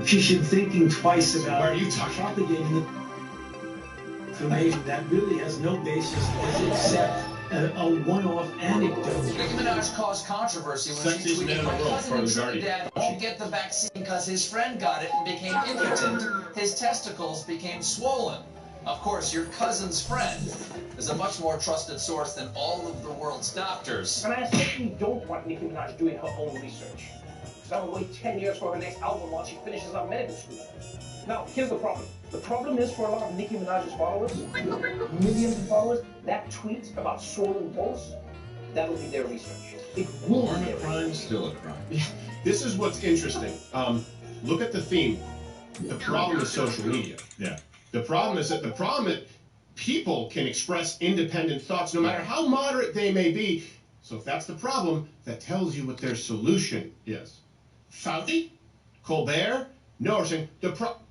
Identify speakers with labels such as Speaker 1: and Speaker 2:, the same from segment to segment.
Speaker 1: she should be thinking twice about
Speaker 2: where are you talking?
Speaker 1: propagating information that really has no basis except a one-off anecdote.
Speaker 3: Nicki Minaj caused controversy when she tweeted, "My cousin in Trinidad won't get the vaccine because his friend got it and became impotent. His testicles became swollen." Of course, your cousin's friend is a much more trusted source than all of the world's doctors.
Speaker 4: And I especially don't want Nicki Minaj doing her own research. Because I will wait 10 years for her next album while she finishes up medical school. Now, here's the problem. The problem is for a lot of Nicki Minaj's followers, millions of followers, that tweet about swollen balls, that will be their research. It will be their
Speaker 5: crime, still a crime.
Speaker 2: Yeah, this is what's interesting. Look at the theme. The problem is social media.
Speaker 5: Yeah.
Speaker 2: The problem is that people can express independent thoughts no matter how moderate they may be. So if that's the problem, that tells you what their solution is. Fauci? Colbert? No, we're saying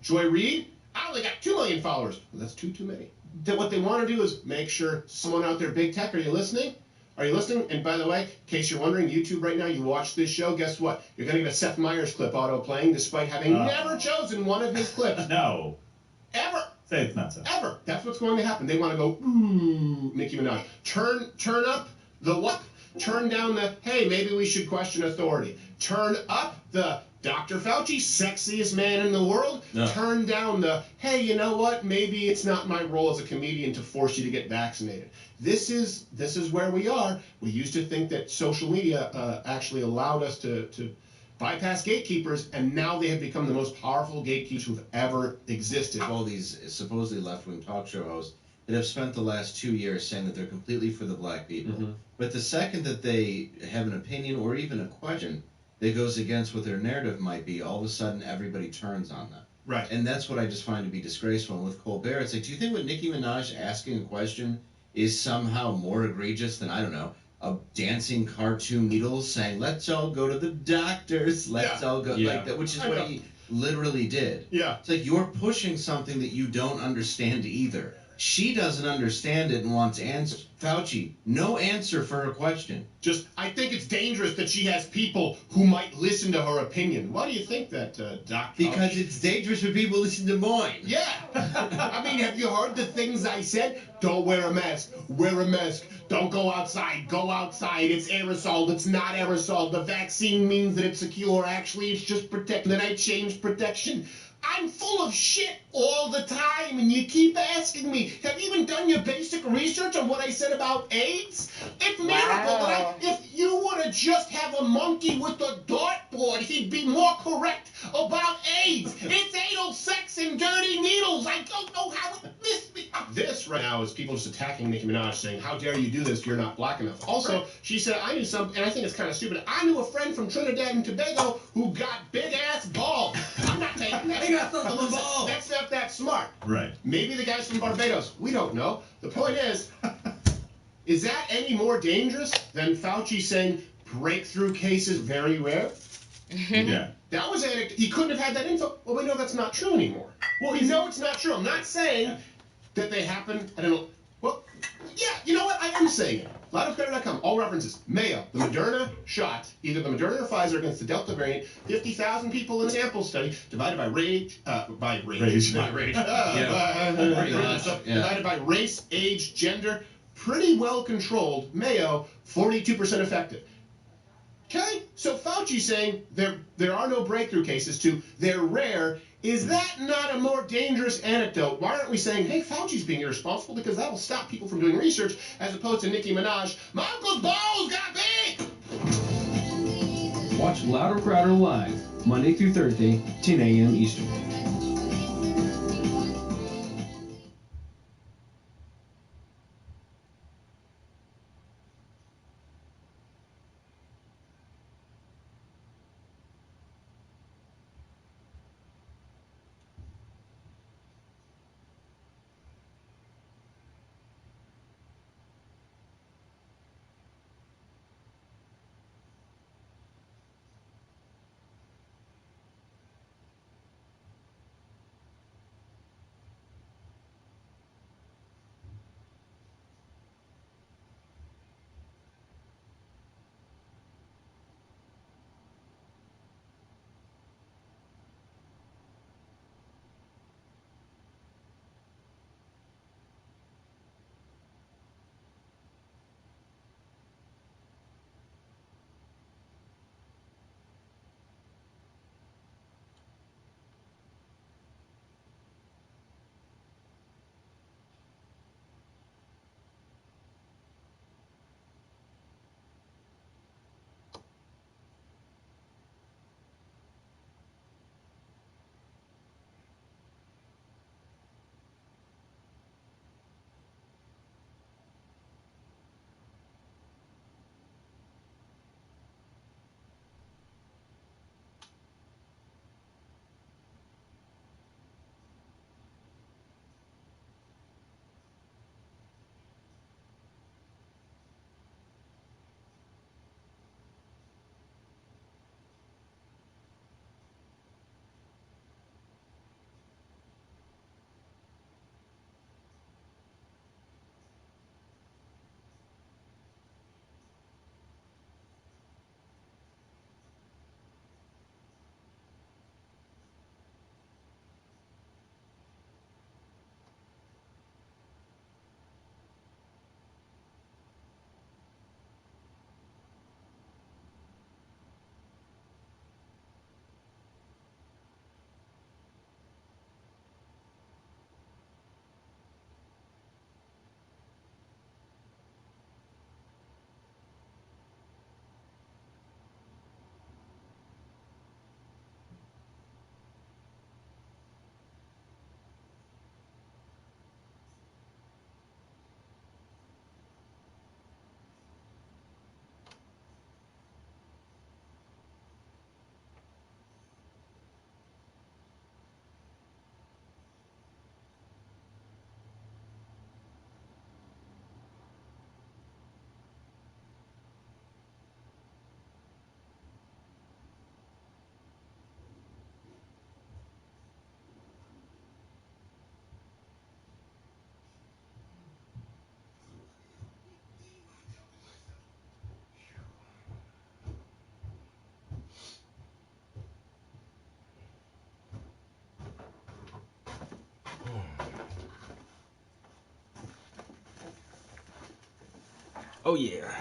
Speaker 2: Joy Reid? I only got 2 million followers. Well, that's too many. What they want to do is make sure someone out there, big tech, are you listening? Are you listening? And by the way, in case you're wondering, YouTube right now, you watch this show, guess what? You're going to get a Seth Meyers clip auto-playing despite having never chosen one of his clips.
Speaker 5: No.
Speaker 2: Ever.
Speaker 5: Say it's not so.
Speaker 2: Ever. That's what's going to happen. They want to go, ooh, Nicki Minaj. Turn up the what? Turn down the, hey, maybe we should question authority. Turn up the Dr. Fauci, sexiest man in the world. No. Turn down the, hey, you know what? Maybe it's not my role as a comedian to force you to get vaccinated. This is where we are. We used to think that social media actually allowed us to bypass gatekeepers, and now they have become the most powerful gatekeepers who've ever existed.
Speaker 6: All these supposedly left-wing talk show hosts that have spent the last 2 years saying that they're completely for the black people. But the second that they have an opinion or even a question that goes against what their narrative might be, all of a sudden everybody turns on them.
Speaker 2: Right.
Speaker 6: And that's what I just find to be disgraceful. And with Colbert, it's like, do you think what Nicki Minaj asking a question is somehow more egregious than, I don't know, a dancing cartoon needles saying, let's all go to the doctors, let's all go, like that, which is what he literally did.
Speaker 2: Yeah.
Speaker 6: It's like you're pushing something that you don't understand either. She doesn't understand it and wants answers. Fauci, no answer for her question.
Speaker 2: I think it's dangerous that she has people who might listen to her opinion. Why do you think that, Doc?
Speaker 6: Because it's dangerous for people to listen to mine.
Speaker 2: Yeah. I mean, have you heard the things I said? Don't wear a mask. Wear a mask. Don't go outside. Go outside. It's aerosol. It's not aerosol. The vaccine means that it's secure. Actually, it's just protection. Then I changed protection. I'm full of shit all the time, and you keep asking me, have you even done your basic research on what I said about AIDS? It's miracle that if you were to just have a monkey with a dartboard, he'd be more correct about AIDS. It's anal sex and dirty needles. I don't know how it missed me. This right now is people just attacking Nicki Minaj, saying, how dare you do this? You're not black enough. Also, she said, I knew some, and I think it's kind of stupid, I knew a friend from Trinidad and Tobago who got big-ass balls. I'm not taking that. That's not that smart.
Speaker 5: Right.
Speaker 2: Maybe the guy's from Barbados. We don't know. The point is that any more dangerous than Fauci saying breakthrough cases very rare?
Speaker 5: Yeah.
Speaker 2: That was he couldn't have had that info. Well, we know that's not true anymore. Well, we know it's not true. I'm not saying that they happen. I don't know. Well, yeah, you know what? I am saying it. LoudandClear.com, all references. Mayo, the Moderna shot, either the Moderna or Pfizer against the Delta variant, 50,000 people in a sample study, divided by divided by race, age, gender, pretty well controlled. Mayo, 42% effective. Okay? So Fauci's saying there are no breakthrough cases to they're rare. Is that not a more dangerous anecdote? Why aren't we saying, hey, Fauci's being irresponsible because that will stop people from doing research, as opposed to Nicki Minaj, my uncle's balls got big!
Speaker 7: Watch Louder Crowder live, Monday through Thursday, 10 a.m. Eastern.
Speaker 8: Oh yeah.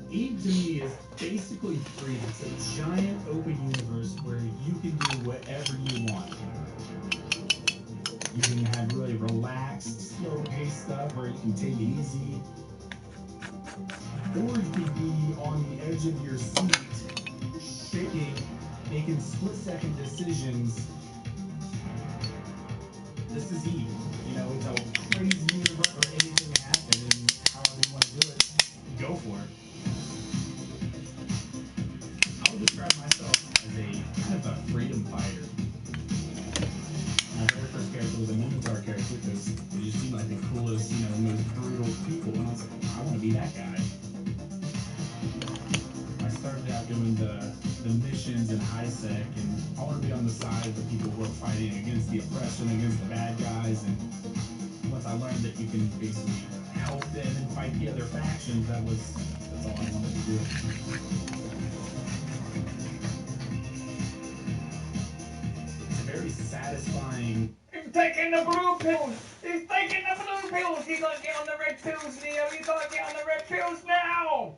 Speaker 9: Eve to me is basically free. It's a giant open universe where you can do whatever you want. You can have really relaxed, slow-paced stuff where you can take it easy. Or you could be on the edge of your seat, shaking, making split-second decisions. This is Eve. You know, it's a crazy universe where anything can happen, and however you want to do it, go for it. I would describe myself as a kind of a freedom fighter. My very first character was a Minotaur character because they just seemed like the coolest, you know, most brutal people, and I was like, I want to be that guy. I started out doing the missions in HiSec, and I want to be on the side of the people who are fighting against the oppression, against the bad guys, and once I learned that you can basically help them and fight the other factions, that's all I wanted to do. It's a very satisfying.
Speaker 4: He's taking the blue pills! He's taking the blue pills! You gotta get on the red pills, Neo! You gotta get on the red pills now!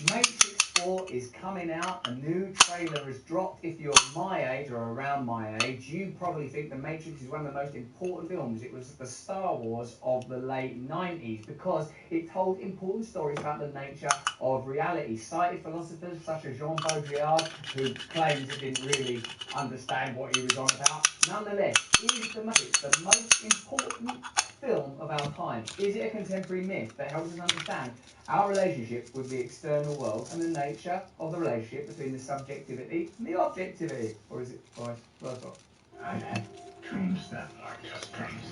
Speaker 10: Matrix 4 is coming out. A new trailer has dropped. If you're my age or around my age, you probably think The Matrix is one of the most important films. It was the Star Wars of the late 90s because it told important stories about the nature of reality. Cited philosophers such as Jean Baudrillard, who claims he didn't really understand what he was on about. Nonetheless, is The Matrix the most important film of our time? Is it a contemporary myth that helps us understand our relationship with the external world and the nature of the relationship between the subjectivity and the objectivity? Or is it vice versa?
Speaker 1: I've had dreams that are just dreams.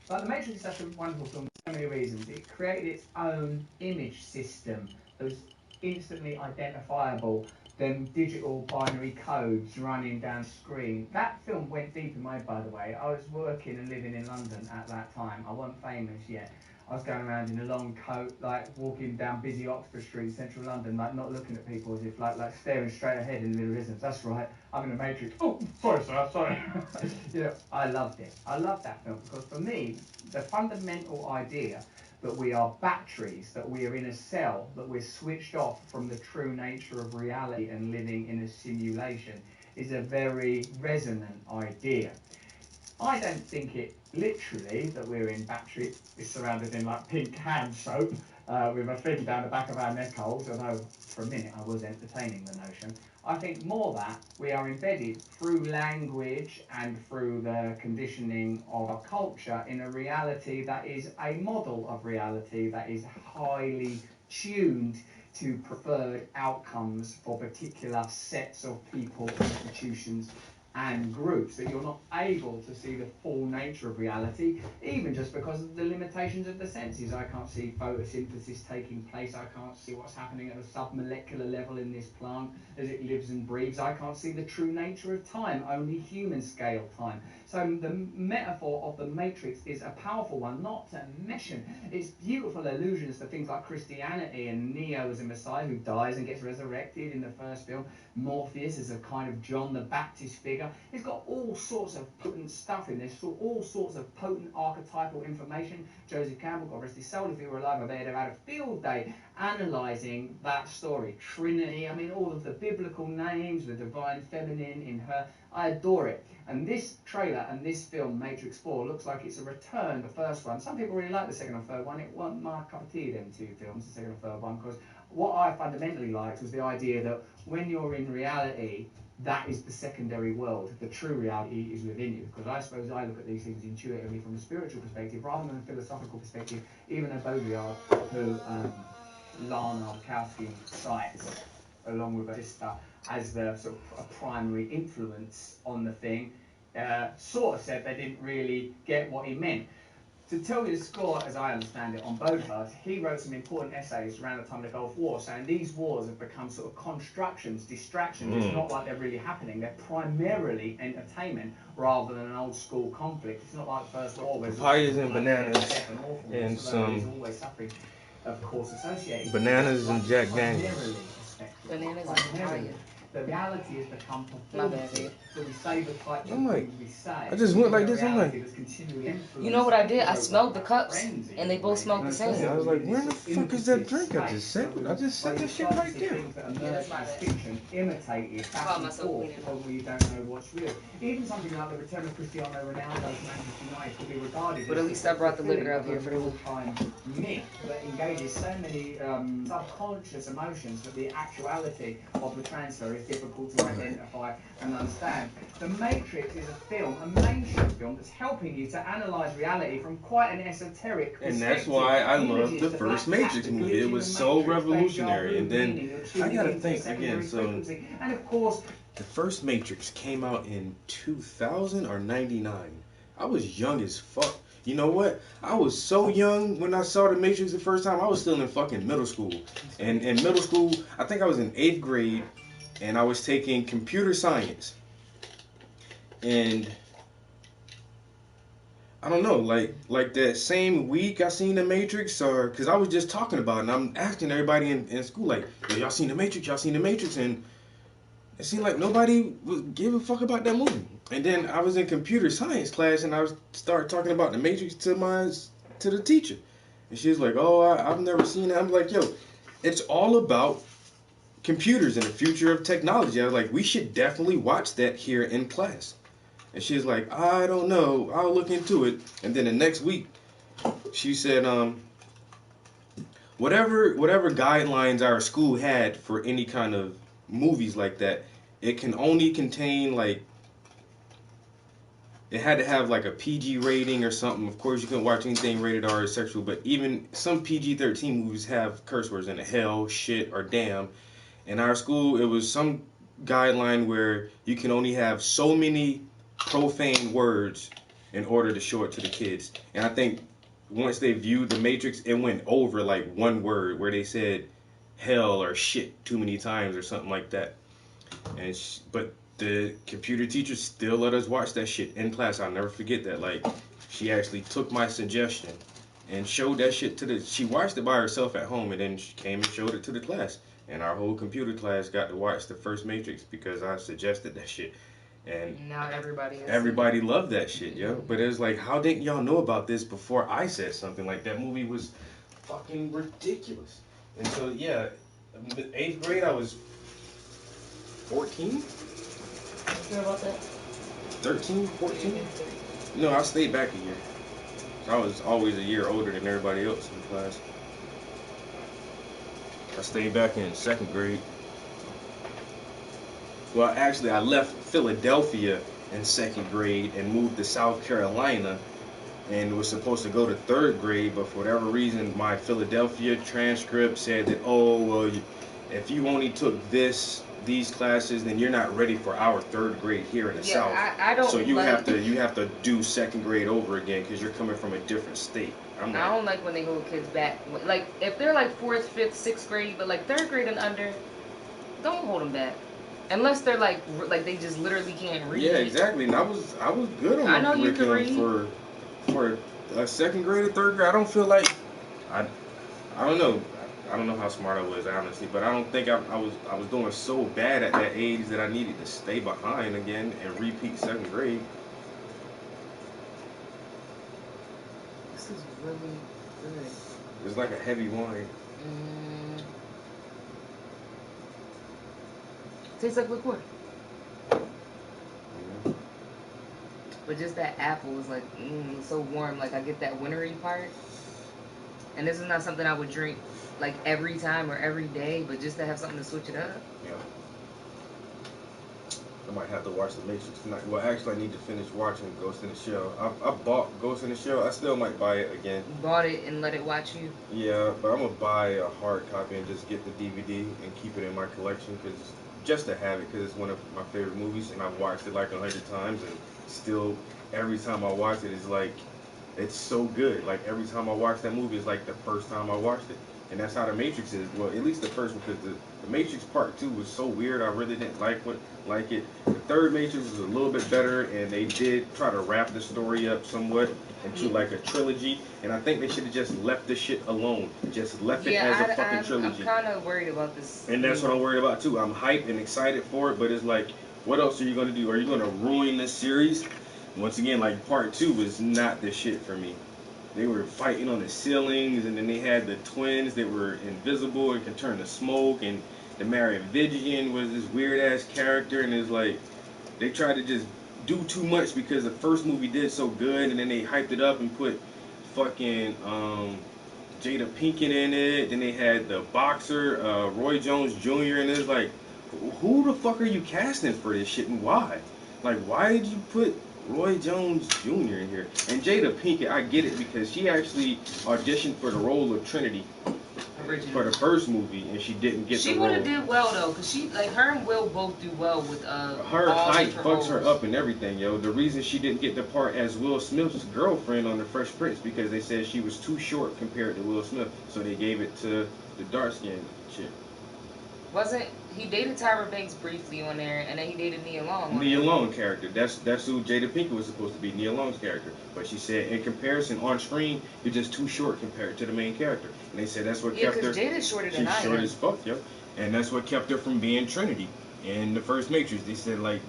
Speaker 10: But The Matrix is such a wonderful film for so many reasons. It created its own image system that was instantly identifiable than digital binary codes running down the screen. That film went deep in my head, by the way. I was working and living in London at that time. I wasn't famous yet. I was going around in a long coat, like walking down busy Oxford Street, central London, like not looking at people as if like staring straight ahead in the middle of distance. That's right, I'm in the Matrix. Oh, sorry, sir, sorry. You know, I loved it. I loved that film because for me, the fundamental idea that we are batteries, that we are in a cell, that we're switched off from the true nature of reality and living in a simulation is a very resonant idea. I don't think it literally that we're in batteries, we're surrounded in like pink hand soap with a thing down the back of our neck holes, although for a minute I was entertaining the notion. I think more that we are embedded through language and through the conditioning of a culture in a reality that is a model of reality that is highly tuned to preferred outcomes for particular sets of people, institutions and groups, that you're not able to see the full nature of reality, even just because of the limitations of the senses. I can't see photosynthesis taking place. I can't see what's happening at a submolecular level in this plant as it lives and breathes. I can't see the true nature of time, only human scale time. So the metaphor of the Matrix is a powerful one, not to mention its beautiful allusions to things like Christianity and Neo as a Messiah who dies and gets resurrected in the first film, Morpheus as a kind of John the Baptist figure. It's got all sorts of potent stuff in this, all sorts of potent archetypal information. Joseph Campbell, God rest his soul, if he were alive, I bet he'd have had a field day analysing that story. Trinity, I mean, all of the biblical names, the divine feminine in her, I adore it. And this trailer and this film, Matrix 4, looks like it's a return, the first one. Some people really like the second and third one. It wasn't my cup of tea, them two films, the second and third one, because what I fundamentally liked was the idea that when you're in reality, that is the secondary world. The true reality is within you. Because I suppose I look at these things intuitively from a spiritual perspective rather than a philosophical perspective, even though Baudrillard, who Lana Wachowski cites, along with her sister, as the sort of a primary influence on the thing, sort of said they didn't really get what he meant. To tell you the score, as I understand it, on Baudrillard, he wrote some important essays around the time of the Gulf War, saying these wars have become sort of constructions, distractions. It's not like they're really happening. They're primarily entertainment rather than an old school conflict. It's not like the First World War.
Speaker 8: Papayas and bananas and some
Speaker 10: always suffering, of course, associated.
Speaker 8: Bananas and Jack Daniels.
Speaker 11: Bananas and papaya.
Speaker 10: The reality has become
Speaker 11: My bad,
Speaker 10: so we say the type
Speaker 8: I'm like,
Speaker 10: we say.
Speaker 8: I just went like this, I'm like,
Speaker 11: you know what I did? I smelled the cups, and they both smelled the same.
Speaker 8: I was like, where the fuck is that drink? I just set that shit right there.
Speaker 10: Yeah, that's my fiction imitated back and forth, probably you don't know what's real. Even something like the return of Cristiano Ronaldo to Manchester United could be regarded
Speaker 11: But at least I brought the liquor up here for the
Speaker 10: real-time myth that engages so many subconscious emotions that the actuality of the transfer is difficult to identify and understand. The Matrix is a film, a mainstream film, that's helping you to analyse reality from quite an esoteric perspective.
Speaker 8: And that's why I love the first Matrix movie. It was so revolutionary. And then I gotta think again. So,
Speaker 10: and of course,
Speaker 8: the first Matrix came out in 2000 or 99. I was young as fuck. You know what? I was so young when I saw the Matrix the first time. I was still in fucking middle school. And in middle school, I think I was in 8th grade. And I was taking computer science. And I don't know, like that same week I seen the Matrix, or because I was just talking about it, and I'm asking everybody in school, like, yo, y'all seen the Matrix? Y'all seen the Matrix? And it seemed like nobody would give a fuck about that movie. And then I was in computer science class, and I started talking about the Matrix to the teacher. And she was like, oh, I've never seen it. I'm like, yo, it's all about computers and the future of technology. I was like, we should definitely watch that here in class. And she was like, I don't know, I'll look into it. And then the next week, she said, whatever guidelines our school had for any kind of movies like that, it can only contain, like, it had to have like a PG rating or something. Of course, you couldn't watch anything rated R or sexual, but even some PG-13 movies have curse words in it, hell, shit, or damn. In our school, it was some guideline where you can only have so many profane words in order to show it to the kids. And I think once they viewed The Matrix, it went over like one word where they said hell or shit too many times or something like that. And but the computer teacher still let us watch that shit in class. I'll never forget that. Like, she actually took my suggestion and showed that shit she watched it by herself at home, and then she came and showed it to the class. And our whole computer class got to watch the first Matrix because I suggested that shit. And
Speaker 11: now
Speaker 8: everybody loved that shit, yo. But it was like, how didn't y'all know about this before I said something? Like, that movie was fucking ridiculous. And so, yeah, 8th grade, I was 14?
Speaker 11: You know about that?
Speaker 8: 13, 14? No, I stayed back a year. I was always a year older than everybody else in the class. I stayed back in 2nd grade. Well, actually, I left Philadelphia in 2nd grade and moved to South Carolina and was supposed to go to 3rd grade, but for whatever reason, my Philadelphia transcript said that, oh, well, if you only took these classes, then you're not ready for our 3rd grade here in the South.
Speaker 11: I don't.
Speaker 8: So you
Speaker 11: like,
Speaker 8: have to do 2nd grade over again because you're coming from a different state.
Speaker 11: I don't like when they hold kids back. Like if they're like 4th, 5th, 6th grade, but like 3rd grade and under, don't hold them back. Unless they're like they just literally can't read.
Speaker 8: Yeah, exactly. And I was good on my curriculum for a 2nd grade or 3rd grade. I don't feel like I don't know. I don't know how smart I was, honestly, but I don't think I was doing so bad at that age that I needed to stay behind again and repeat 2nd grade.
Speaker 11: This is really good.
Speaker 8: It's like a heavy wine.
Speaker 11: Tastes like liqueur. But just that apple is like so warm. Like I get that wintry part. And this is not something I would drink like every time or every day, but just to have something to switch it up.
Speaker 8: Yeah. I might have to watch The Matrix tonight. Well, actually, I need to finish watching Ghost in the Shell. I bought Ghost in the Shell. I still might buy it again.
Speaker 11: You bought it and let it watch you?
Speaker 8: Yeah, but I'm going to buy a hard copy and just get the DVD and keep it in my collection just to have it because it's one of my favorite movies and I've watched it like 100 times and still every time I watch it, it's like, it's so good. Like every time I watch that movie, it's like the first time I watched it. And that's how The Matrix is. Well, at least the first one, because the Matrix Part 2 was so weird. I really didn't like it. The third Matrix was a little bit better, and they did try to wrap the story up somewhat into like a trilogy. And I think they should have just left the shit alone. Just left it as a fucking trilogy.
Speaker 11: I'm kind of worried about this.
Speaker 8: And that's what I'm worried about too. I'm hyped and excited for it, but it's like, what else are you gonna do? Are you gonna ruin this series? Once again, like Part 2 was not the shit for me. They were fighting on the ceilings, and then they had the twins that were invisible and could turn to smoke, and the Merovingian was this weird-ass character, and it's like, they tried to just do too much because the first movie did so good, and then they hyped it up and put fucking Jada Pinkett in it, then they had the boxer, Roy Jones Jr., and it's like, who the fuck are you casting for this shit, and why? Like, why did you put Roy Jones Jr. in here? And Jada Pinkett, I get it because she actually auditioned for the role of Trinity for the first movie, and she didn't get the role.
Speaker 11: She would have did well though, because she, like, her and Will both do well with
Speaker 8: her height fucks her up and everything, yo. The reason she didn't get the part as Will Smith's girlfriend on The Fresh Prince because they said she was too short compared to Will Smith, so they gave it to the dark-skinned chick.
Speaker 11: Wasn't he dated Tyra Banks briefly on there, and then he dated Nia Long?
Speaker 8: Nia Long character. That's who Jada Pinkett was supposed to be, Nia Long's character. But she said, in comparison, on screen, you're just too short compared to the main character. And they said that's what kept her.
Speaker 11: Yeah, because Jada's shorter than I am.
Speaker 8: She's short as fuck, yo. And that's what kept her from being Trinity. In the first Matrix, they said, like,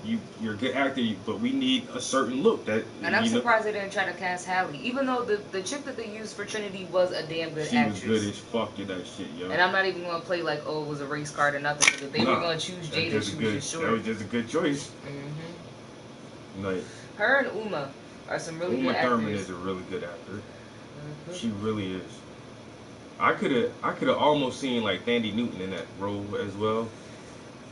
Speaker 8: you're a good actor, but we need a certain look. And
Speaker 11: I'm surprised they didn't try to cast Halle, even though the chick that they used for Trinity was a damn good actress.
Speaker 8: She was good as fuck to that shit, yo.
Speaker 11: And I'm not even going to play like, oh, it was a race card or nothing. Because if they were going to choose Jada, she was just short.
Speaker 8: That was just a good choice. Like,
Speaker 11: her and Uma are some really good actors.
Speaker 8: Uma Thurman is a really good actor. She really is. I could have almost seen like Thandie Newton in that role as well.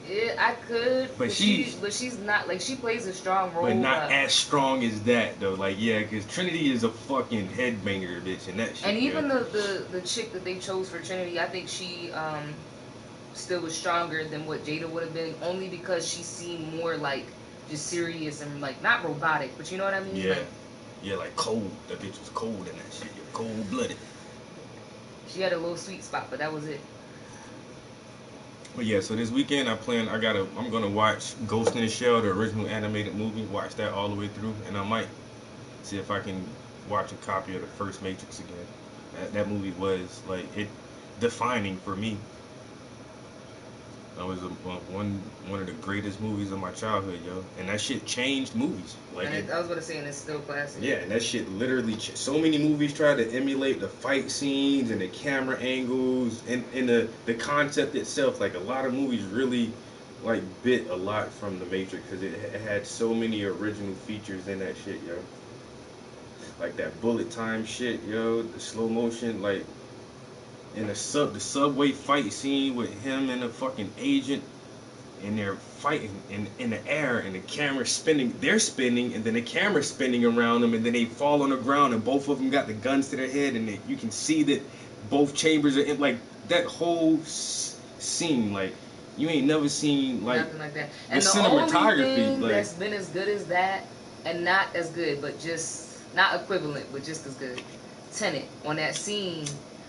Speaker 11: Yeah, I could,
Speaker 8: but
Speaker 11: she's not, like, she plays a strong role.
Speaker 8: But not as strong as that, though. Like, yeah, because Trinity is a fucking headbanger, bitch, and that shit.
Speaker 11: And even the chick that they chose for Trinity, I think she still was stronger than what Jada would have been, only because she seemed more, like, just serious and, like, not robotic, but you know what I mean?
Speaker 8: Yeah. Like, yeah, like cold. That bitch was cold in that shit. Cold-blooded.
Speaker 11: She had a little sweet spot, but that was it.
Speaker 8: But yeah, so this weekend I'm gonna watch Ghost in the Shell, the original animated movie, watch that all the way through, and I might see if I can watch a copy of the first Matrix again. That movie was like defining for me. That was one of the greatest movies of my childhood, yo. And that shit changed movies. Like,
Speaker 11: I was gonna say, and it's still classic.
Speaker 8: Yeah, and that shit literally so many movies try to emulate the fight scenes and the camera angles and the concept itself. Like, a lot of movies really like bit a lot from The Matrix because it had so many original features in that shit, yo. Like that bullet time shit, yo. The slow motion, like. In the subway fight scene with him and the fucking agent, and they're fighting in the air, and the camera's spinning. They're spinning, and then the camera's spinning around them, and then they fall on the ground, and both of them got the guns to their head, and you can see that both chambers are in. Like, that whole scene. Like, you ain't never seen like
Speaker 11: nothing like that.
Speaker 8: the
Speaker 11: And the
Speaker 8: cinematography.
Speaker 11: only thing
Speaker 8: like,
Speaker 11: that's been as good as that, and not as good, but just not equivalent, but just as good. Tenet, on that scene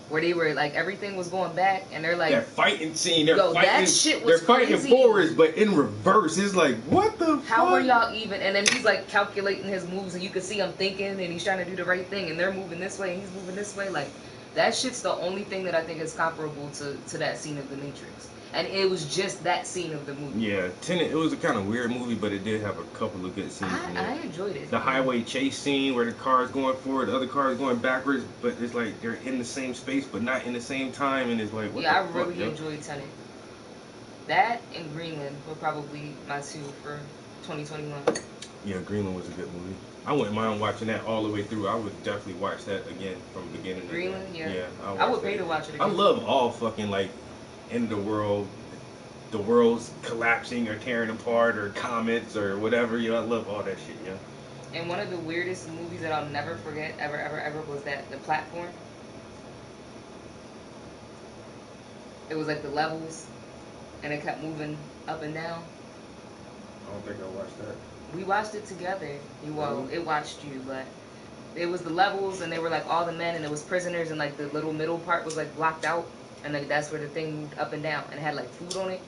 Speaker 11: where they were like everything was going back, and they're like
Speaker 8: that fighting scene. They're
Speaker 11: yo,
Speaker 8: fighting,
Speaker 11: that shit was
Speaker 8: they're fighting
Speaker 11: crazy.
Speaker 8: forwards, but in reverse. It's like, what the
Speaker 11: How
Speaker 8: fuck?
Speaker 11: are y'all even? And then he's like calculating his moves, and you can see him thinking, and he's trying to do the right thing, and they're moving this way, and he's moving this way. Like, that shit's the only thing that I think is comparable to that scene of The Matrix. And it was just that scene of the movie.
Speaker 8: Yeah, Tenet, it was a kind of weird movie, but it did have a couple of good scenes in it.
Speaker 11: I enjoyed it.
Speaker 8: The highway chase scene where the car is going forward, the other car is going backwards, but it's like they're in the same space, but not in the same time, and it's like, what
Speaker 11: yeah,
Speaker 8: the
Speaker 11: I
Speaker 8: fuck,
Speaker 11: really
Speaker 8: yo?
Speaker 11: enjoyed Tenet. That and Greenland were probably my two for 2021.
Speaker 8: Yeah, Greenland was a good movie. I wouldn't mind watching that all the way through. I would definitely watch that again from beginning to
Speaker 11: Greenland,
Speaker 8: end.
Speaker 11: yeah.
Speaker 8: I
Speaker 11: would pay to watch it again.
Speaker 8: I love all fucking like end of the world's collapsing or tearing apart or comets or whatever. I love all that shit.
Speaker 11: And one of the weirdest movies that I'll never forget ever was that The Platform. It was like the levels, and it kept moving up and down.
Speaker 8: I don't think I watched that.
Speaker 11: We watched it together. It watched you, but it was the levels, and they were like all the men, and it was prisoners, and like the little middle part was like blocked out, and like that's where the thing moved up and down, and it had like food on it.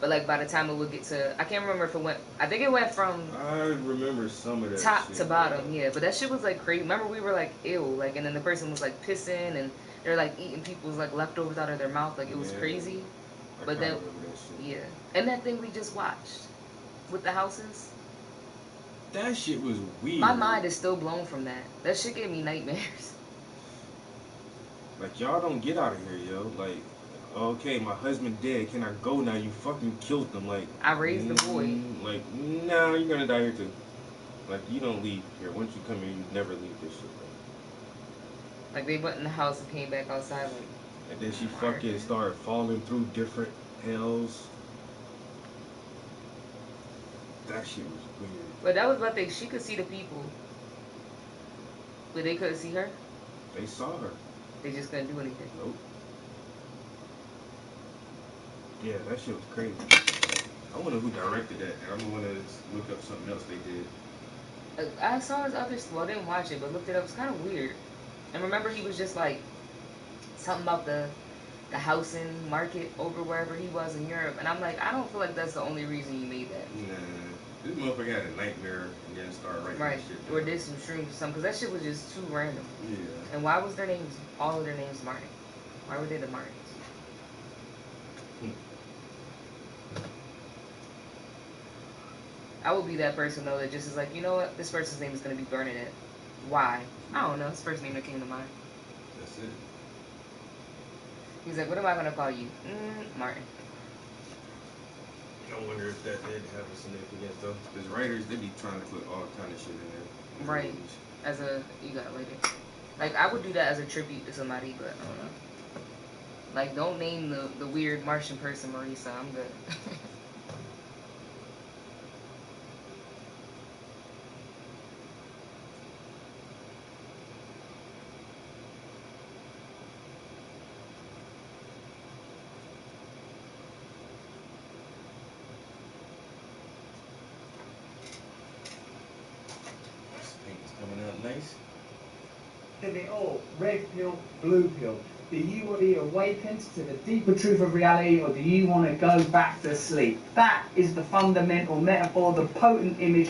Speaker 11: But like by the time it would get to, I can't remember if it went. I think it went from.
Speaker 8: I remember some of that.
Speaker 11: Top
Speaker 8: shit,
Speaker 11: to bottom, yeah. But that shit was like crazy. Remember we were like ew, like, and then the person was like pissing, and they're like eating people's like leftovers out of their mouth, like it was crazy. But then, yeah, and that thing we just watched with the houses.
Speaker 8: That shit was weird.
Speaker 11: My mind is still blown from that. That shit gave me nightmares.
Speaker 8: Like, y'all don't get out of here, yo. Like, okay, my husband dead. Can I go now? You fucking killed him. Like,
Speaker 11: I raised the boy.
Speaker 8: Like, nah, you're gonna die here too. Like, you don't leave here. Once you come here, you never leave this shit.
Speaker 11: Like, they went in the house and came back outside. Like,
Speaker 8: and then she fucking started falling through different hells. That shit was weird.
Speaker 11: But that was what she could see the people, but they couldn't see her.
Speaker 8: They saw her.
Speaker 11: They just couldn't do anything.
Speaker 8: Nope. Yeah, that shit was crazy. I wonder who directed that. I'm gonna look up something else they did.
Speaker 11: I saw his other. Well, I didn't watch it, but looked it up. It's kind of weird. And remember, he was just like something about the housing market over wherever he was in Europe, and I'm like, I don't feel like that's the only reason you made that.
Speaker 8: Nah. This motherfucker had a nightmare and then started writing that shit down.
Speaker 11: Or did some shrooms or something, because that shit was just too random.
Speaker 8: Yeah.
Speaker 11: And why was their names, all of their names Martin? Why were they the Martins? I would be that person, though, that just is like, you know what, this person's name is going to be Bernadette. Why? I don't know, it's the first name that came to mind.
Speaker 8: That's it.
Speaker 11: He's like, what am I going to call you? Martin.
Speaker 8: I wonder if that did have a significance though. Because writers, they be trying to put all kind of shit in there.
Speaker 11: Right. As a, you got it later. Like, I would do that as a tribute to somebody, but I don't know. Like, don't name the weird Martian person Marisa. I'm good.
Speaker 8: Nice.
Speaker 10: It all, red pill, blue pill. Do you want to be awakened to the deeper truth of reality, or do you want to go back to sleep? That is the fundamental metaphor, the potent image,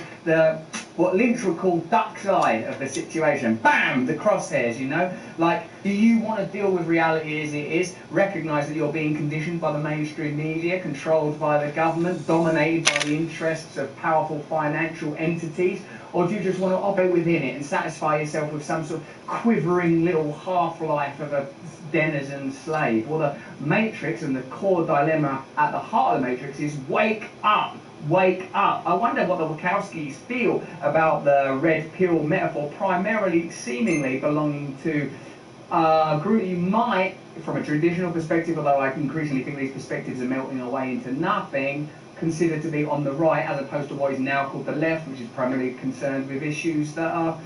Speaker 10: what Lynch would call duck's eye of the situation. Bam! The crosshairs, you know? Like, do you want to deal with reality as it is? Recognise that you're being conditioned by the mainstream media, controlled by the government, dominated by the interests of powerful financial entities? Or do you just want to operate within it and satisfy yourself with some sort of quivering little half-life of a denizen slave? Well, the Matrix and the core dilemma at the heart of the Matrix is wake up. Wake up. I wonder what the Wachowskis feel about the red pill metaphor, primarily seemingly belonging to a group you might, from a traditional perspective, although I increasingly think these perspectives are melting away into nothing, considered to be on the right, as opposed to what is now called the left, which is primarily concerned with issues that are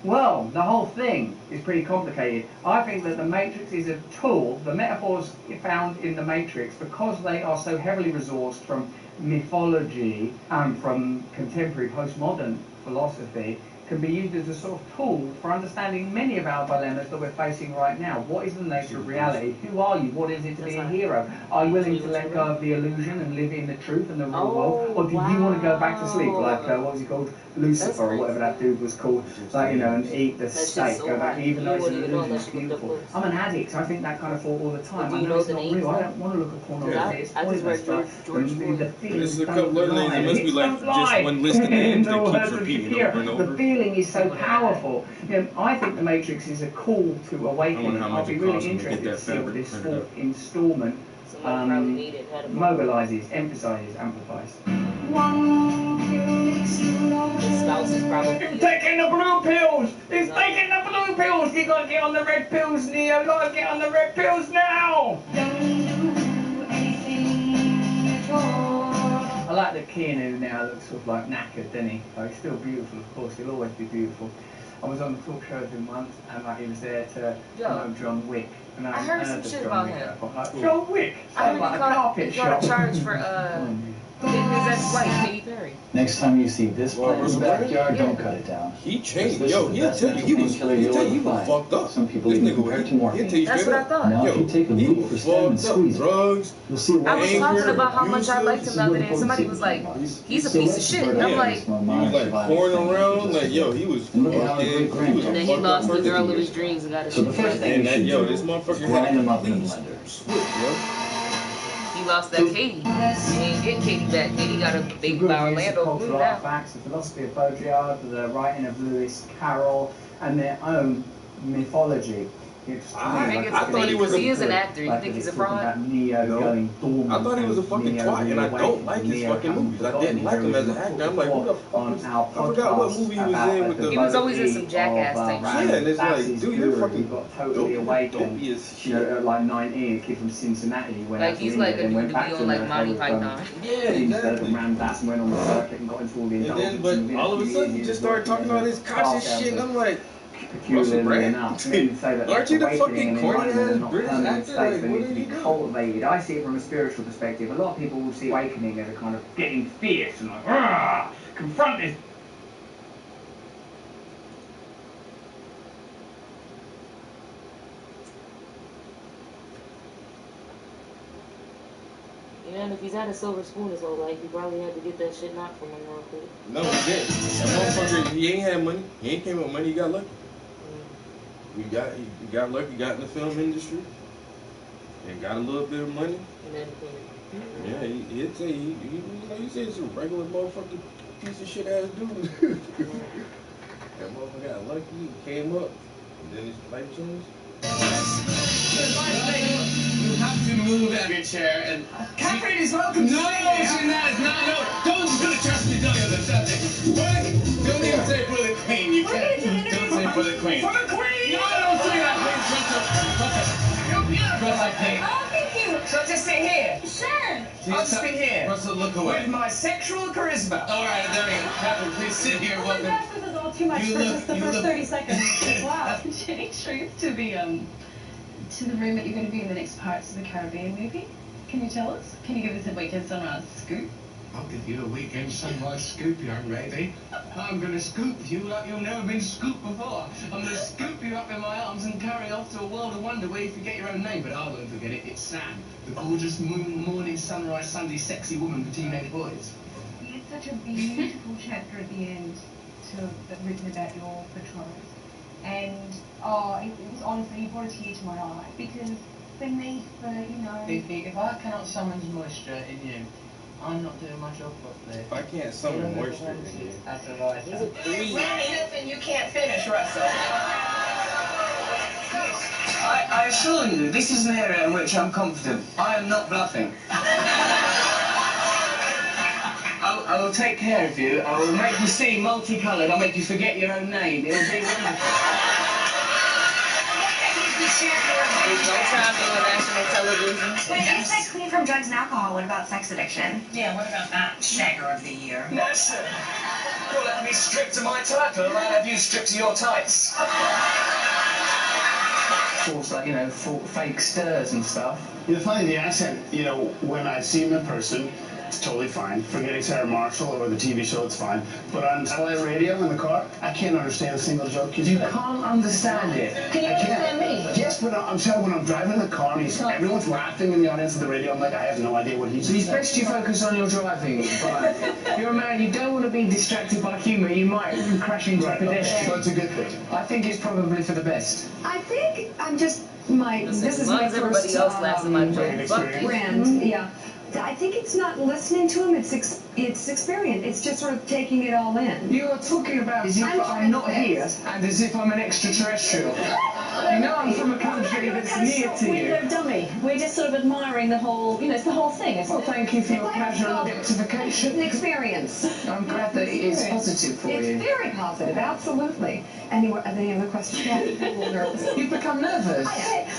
Speaker 10: Well, the whole thing is pretty complicated. I think that the Matrix is a tool. The metaphors found in the Matrix, because they are so heavily resourced from mythology and from contemporary postmodern philosophy, can be used as a sort of tool for understanding many of our dilemmas that we're facing right now. What is the nature of reality? Who are you? What is it to be a hero? Are you willing to let go of the illusion and live in the truth and the real world? Or do you want to go back to sleep like, what was he called? Lucifer, or whatever that dude was called, like, you know, and eat the steak, go back, even though it's an illusion, it's beautiful. I'm an addict, so I think that kind of thought all the time. I know it's not real, I don't want to look at pornography, it's pointless, but the feelings don't lie.
Speaker 8: It must be like just one list of names that keeps repeating over and over.
Speaker 10: The feeling is so powerful. You know, I think the Matrix is a call to awakening. I'll be really interested to see what this fourth installment mobilizes, emphasizes, amplifies. He's taking the blue pills! He's taking the blue pills! You gotta get on the red pills, Neo! You gotta get on the red pills now! I like that Keanu now looks sort of like knackered, doesn't he? Oh, he's still beautiful, of course, he'll always be beautiful. I was on the talk show with him once, and like, he was there to promote John Wick. And
Speaker 11: I heard some shit about him.
Speaker 10: John Wick!
Speaker 11: I heard he got a charge for his ex-wife, Katy Perry.
Speaker 12: Next time you see this plant in the backyard, don't cut it down.
Speaker 8: He changed. Yo, he'll tell you he was fucked up.
Speaker 12: Some people even compare it to morphine.
Speaker 11: That's what I thought.
Speaker 12: Now, if you take a loop for stem and squeeze
Speaker 8: drugs,
Speaker 12: you'll see
Speaker 11: I was talking about how much I liked him the other day, and somebody was like, he's a piece of shit. And I'm like,
Speaker 8: he was like pouring around, like, yo, he was fucking,
Speaker 11: and then he lost the girl of his dreams and got his shit back.
Speaker 8: And that, yo, this motherfucker
Speaker 12: grind them up in a blender.
Speaker 11: He lost that Katie. He didn't get Katie back. Katie got a big by Orlando Bloom now.
Speaker 10: Artifacts, the philosophy of Baudrillard, the writing of Lewis Carroll, and their own mythology.
Speaker 8: I thought he was.
Speaker 11: He is an actor. You think he's a fraud?
Speaker 10: No.
Speaker 8: I thought he was a fucking twat, and I don't like his fucking movies. I didn't like him as an actor. I'm like, who the fuck is... I forgot what movie he was in with the...
Speaker 11: He was always in some jackass thing.
Speaker 8: Yeah, and it's like, dude, you're fucking
Speaker 10: got totally awakened. You know, at like 19, a kid from Cincinnati went
Speaker 11: like he's like a dude to be on like Monty Python.
Speaker 8: Yeah, exactly.
Speaker 10: Ran that and went on the circuit and got into all the
Speaker 8: indulgences. But all of a sudden, he just started talking about his conscious shit, and I'm like...
Speaker 10: Peculiarly enough, men say that
Speaker 8: aren't you the fucking corny ass
Speaker 10: not
Speaker 8: British
Speaker 10: permanent
Speaker 8: actor?
Speaker 10: states
Speaker 8: Like,
Speaker 10: that
Speaker 8: what
Speaker 10: need
Speaker 8: are
Speaker 10: to be
Speaker 8: you doing?
Speaker 10: cultivated. I see it from a spiritual perspective. A lot of people will see awakening as a kind of getting fierce and like, "Rah! Confront this."
Speaker 11: Yeah, and if he's had a silver spoon his whole life, he probably had to get that shit knocked from him real quick.
Speaker 8: No, he didn't. That motherfucker, he ain't had money. He ain't came up with money. He got lucky. He got lucky. Got in the film industry. And got a little bit of money.
Speaker 11: And then
Speaker 8: yeah, he'd say he said he's a regular motherfucking piece of shit ass dude. That motherfucker got lucky. He came up, and then his life changed.
Speaker 13: You have to move out of your chair and...
Speaker 10: Catherine is welcome.
Speaker 13: No, she's not. No. Don't trust me. Don't even touch it. What? Don't even say for the queen. You can't. Don't say for the queen.
Speaker 10: For the queen!
Speaker 13: No, don't say that. Please, Russell. You're beautiful. Russell, please.
Speaker 10: Oh, thank you. Shall I just sit here?
Speaker 14: Sure.
Speaker 10: I'll just sit here.
Speaker 13: Russell, look away.
Speaker 10: With my sexual charisma.
Speaker 13: All right, there you go. Catherine, please sit here.
Speaker 14: Oh my gosh, this is all too much for just the first 30 seconds. Wow.
Speaker 15: Jenny Truth to the room that you're going to be in the next Pirates of the Caribbean movie. Can you tell us? Can you give us a Weekend Sunrise scoop?
Speaker 13: I'll give you a Weekend Sunrise scoop, young lady. I'm going to scoop you like you've never been scooped before. I'm going to scoop you up in my arms and carry off to a world of wonder where you forget your own name. But I won't forget it. It's Sam, the gorgeous morning sunrise Sunday sexy woman for teenage boys.
Speaker 15: You had such a beautiful chapter at the end to have written about your betrothed. And it was honestly, you brought a tear to my eye because beneath the, you know...
Speaker 13: If I cannot summon moisture in you, I'm not doing my job properly.
Speaker 8: If I can't summon moisture in you...
Speaker 13: That's a lie.
Speaker 10: You've ran anything you can't finish, Russell. I assure you, this is an area in which I'm confident. I am not bluffing. I will take care of you. I will make you see multicoloured. I'll make you forget your own name. It'll be wonderful.
Speaker 11: There's no time for national television.
Speaker 16: Wait, you said clean from drugs and alcohol. What about sex addiction?
Speaker 17: Yeah, what about that? Shagger of the year.
Speaker 3: No, sir. You'll have me stripped to my title, and I'll have you stripped to your tights.
Speaker 4: False, like, you know, fake stirs and stuff.
Speaker 2: The funny, the accent, you know, when I see him in person, it's totally fine. Forgetting Sarah Marshall or the TV show, it's fine. But on satellite radio in the car, I can't understand a single joke.
Speaker 4: You can't understand it.
Speaker 16: Can you understand me?
Speaker 2: Yes, but I'm saying when I'm driving in the car and everyone's laughing in the audience of the radio, I'm like, I have no idea what he's saying.
Speaker 4: It's best you focus on your driving. But you're a man, you don't want to be distracted by humour. You might crash into a pedestrian.
Speaker 2: So it's a good thing.
Speaker 4: I think it's probably for the best.
Speaker 14: I think I'm just this is my
Speaker 11: everybody
Speaker 14: first
Speaker 11: else laughs at my jokes.
Speaker 14: brand. Yeah. I think it's not listening to him, it's experience. It's just sort of taking it all in.
Speaker 4: You are talking about as if I'm not here and as if I'm an extraterrestrial. You know I'm from a country that's near to you.
Speaker 14: We're no dummy. We're just sort of admiring the whole, it's the whole thing.
Speaker 4: Well, thank you for your casual objectification.
Speaker 14: An experience.
Speaker 4: I'm glad that it is positive for you.
Speaker 14: It's very positive, absolutely. Any other questions? Yeah, I'm a little nervous.
Speaker 4: You've become nervous.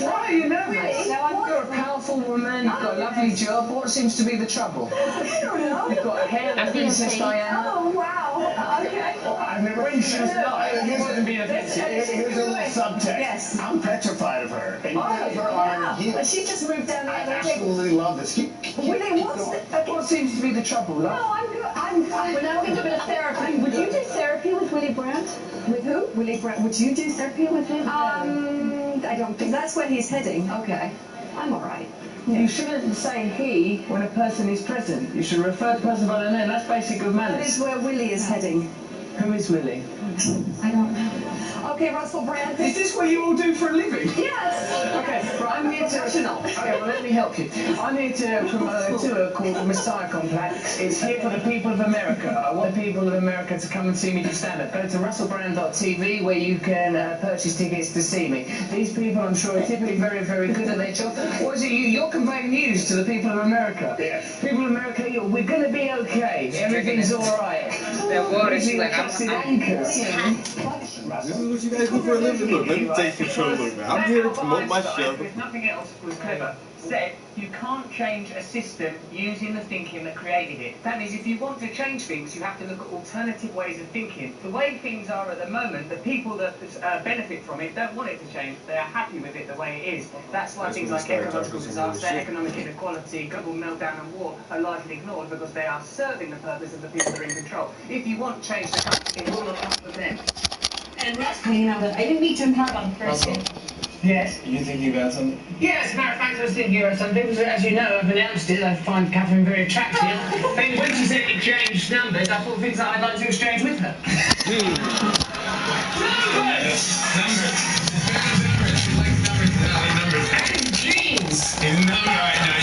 Speaker 4: Why are you nervous?
Speaker 14: Really?
Speaker 4: You're a powerful woman, you've got a lovely job. What seems to be the trouble?
Speaker 14: I don't know.
Speaker 4: You've got a hair like Princess Diana.
Speaker 14: Oh, wow. Okay.
Speaker 2: I've never
Speaker 4: When she was alive, it wasn't being offensive.
Speaker 2: Here's a little subtext.
Speaker 14: Yes.
Speaker 2: I'm petrified of her. And you guys are on heels.
Speaker 14: She just moved down the
Speaker 2: I
Speaker 14: other
Speaker 2: absolutely love this.
Speaker 4: What seems to be the trouble, love?
Speaker 14: No, I'm good. We're now going to do a bit of therapy. Would you do therapy with Willy Brandt? With who? Willy Brandt. Would you do therapy with him? I don't think that's where he's heading. Okay. I'm all right.
Speaker 4: Yeah. You shouldn't say he when a person is present. You should refer to the person by their name. That's basic good manners.
Speaker 14: That is where Willy is heading.
Speaker 4: Who is Willy?
Speaker 14: I don't know. Okay, Russell Brand.
Speaker 4: Is this what you all do for a living?
Speaker 14: Yes.
Speaker 4: Okay, right, I'm here to... Okay, well, let me help you. I'm here to promote a tour called the Messiah Complex. It's here for the people of America. I want the people of America to come and see me do stand-up. Go to russellbrand.tv where you can purchase tickets to see me. These people, I'm sure, are typically very, very good at their job. What is it? You're conveying news to the people of America.
Speaker 2: Yes.
Speaker 4: People of America, we're going to be okay. Everything's all right.
Speaker 11: That water, she's like,
Speaker 4: I'm anchor.
Speaker 8: This is what you guys do for a living. Look, let me take control of it. I'm here to promote my show.
Speaker 10: If nothing else was clever said, you can't change a system using the thinking that created it. That means if you want to change things, you have to look at alternative ways of thinking. The way things are at the moment, the people that benefit from it don't want it to change. They are happy with it the way it is. That's why things like ecological disaster, economic inequality, global meltdown and war are largely ignored because they are serving the purpose of the people that are in control. If you want change to come, it will not come from them.
Speaker 16: And Russ pointing out that I didn't meet Jim Hart on the first day.
Speaker 4: Yes.
Speaker 5: Are you thinking about something?
Speaker 10: Yes, as a matter of fact, I was thinking about something, because as you know, I've announced it, I find Catherine very attractive. Then when she said exchange numbers, I thought things that I'd like to exchange with her. Numbers! Jeans!
Speaker 5: Isn't that right now?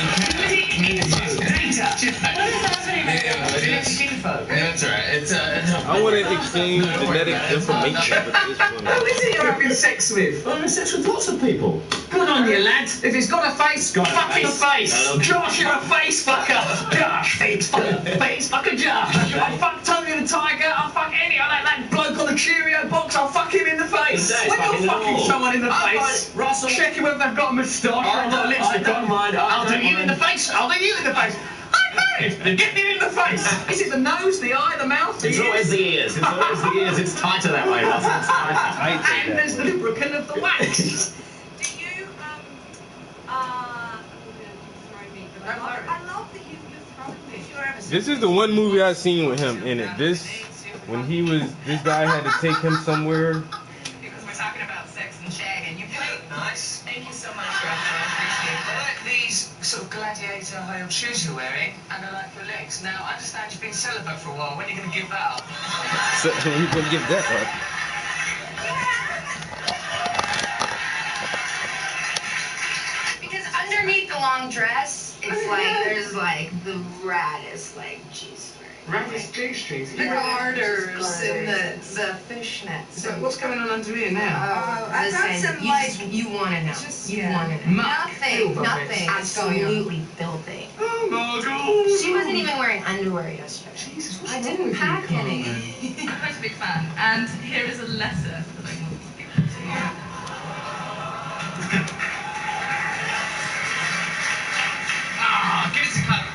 Speaker 10: Data! What is happening? Genetic info.
Speaker 5: That's right. It's
Speaker 8: I want to exchange genetic information with this one.
Speaker 10: Who is it you're having sex with?
Speaker 5: I'm having sex with lots of people.
Speaker 10: Good on you, lad. If it's got a face, fuck the face. Josh, you're a face fucker. Josh, face fucker Josh. I'll fuck Tony the Tiger. I'll fuck any. I like that bloke on the Cheerio box. I'll fuck him in the face. When you're fucking someone in the face,
Speaker 5: Russell,
Speaker 10: checking whether they've got a moustache or got lipstick on. I'll do you in the face. I'll do you in the face. I'm married. Get me in the face. Is it the nose, the eye, the mouth, the ears?
Speaker 5: It's always the ears. It's always the ears. It's tighter that way, Russell. It's tighter.
Speaker 10: And there's the lubricant of the wax.
Speaker 16: Do you, I love that you thrown me.
Speaker 8: This is the one movie I've seen with him in it. This guy had to take him somewhere.
Speaker 17: Because we're talking about sex and shagging. You played nice. Thank you so much, Raphael. I appreciate that. I like these sort of gladiator high-heel shoes you're wearing, and I like your legs. Now, I understand you've been celibate for a while. When are you going to give that up?
Speaker 8: So you can give that up.
Speaker 16: Because underneath the long dress, it's like, there's like the raddest, like, G-string.
Speaker 10: Raddest G-strings?
Speaker 16: The garters and the fishnets.
Speaker 17: So what's going on under here now?
Speaker 16: I've got some, you want to know. You want to know. Nothing absolutely filthy.
Speaker 17: Oh my God.
Speaker 16: She wasn't even wearing underwear yesterday.
Speaker 17: Jesus, what's
Speaker 16: I didn't pack any.
Speaker 18: I'm quite a big fan, and here is a letter that I want to give to you.
Speaker 17: Ah, give it to Connor.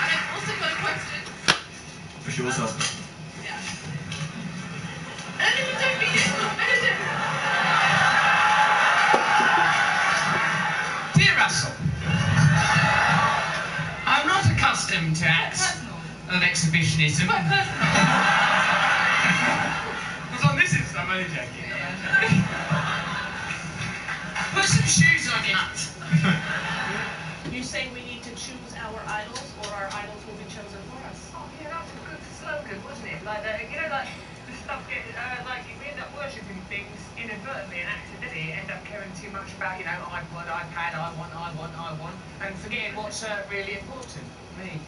Speaker 18: And I've also got a question.
Speaker 5: For sure, so.
Speaker 18: Yeah. Don't beat it.
Speaker 17: Dear Russell, I'm not accustomed to acts of exhibitionism. Because on this instance, I'm only joking. Put some shoes on your nut.
Speaker 18: You say we need to choose our idols, or our idols will be chosen for us?
Speaker 17: Oh, yeah, that's a good slogan, wasn't it? Like, you know, like, the stuff, like, if we end up worshipping things inadvertently and accidentally, end up caring too much about, you know, iPod, iPad, I want, and forgetting what's really important. Me.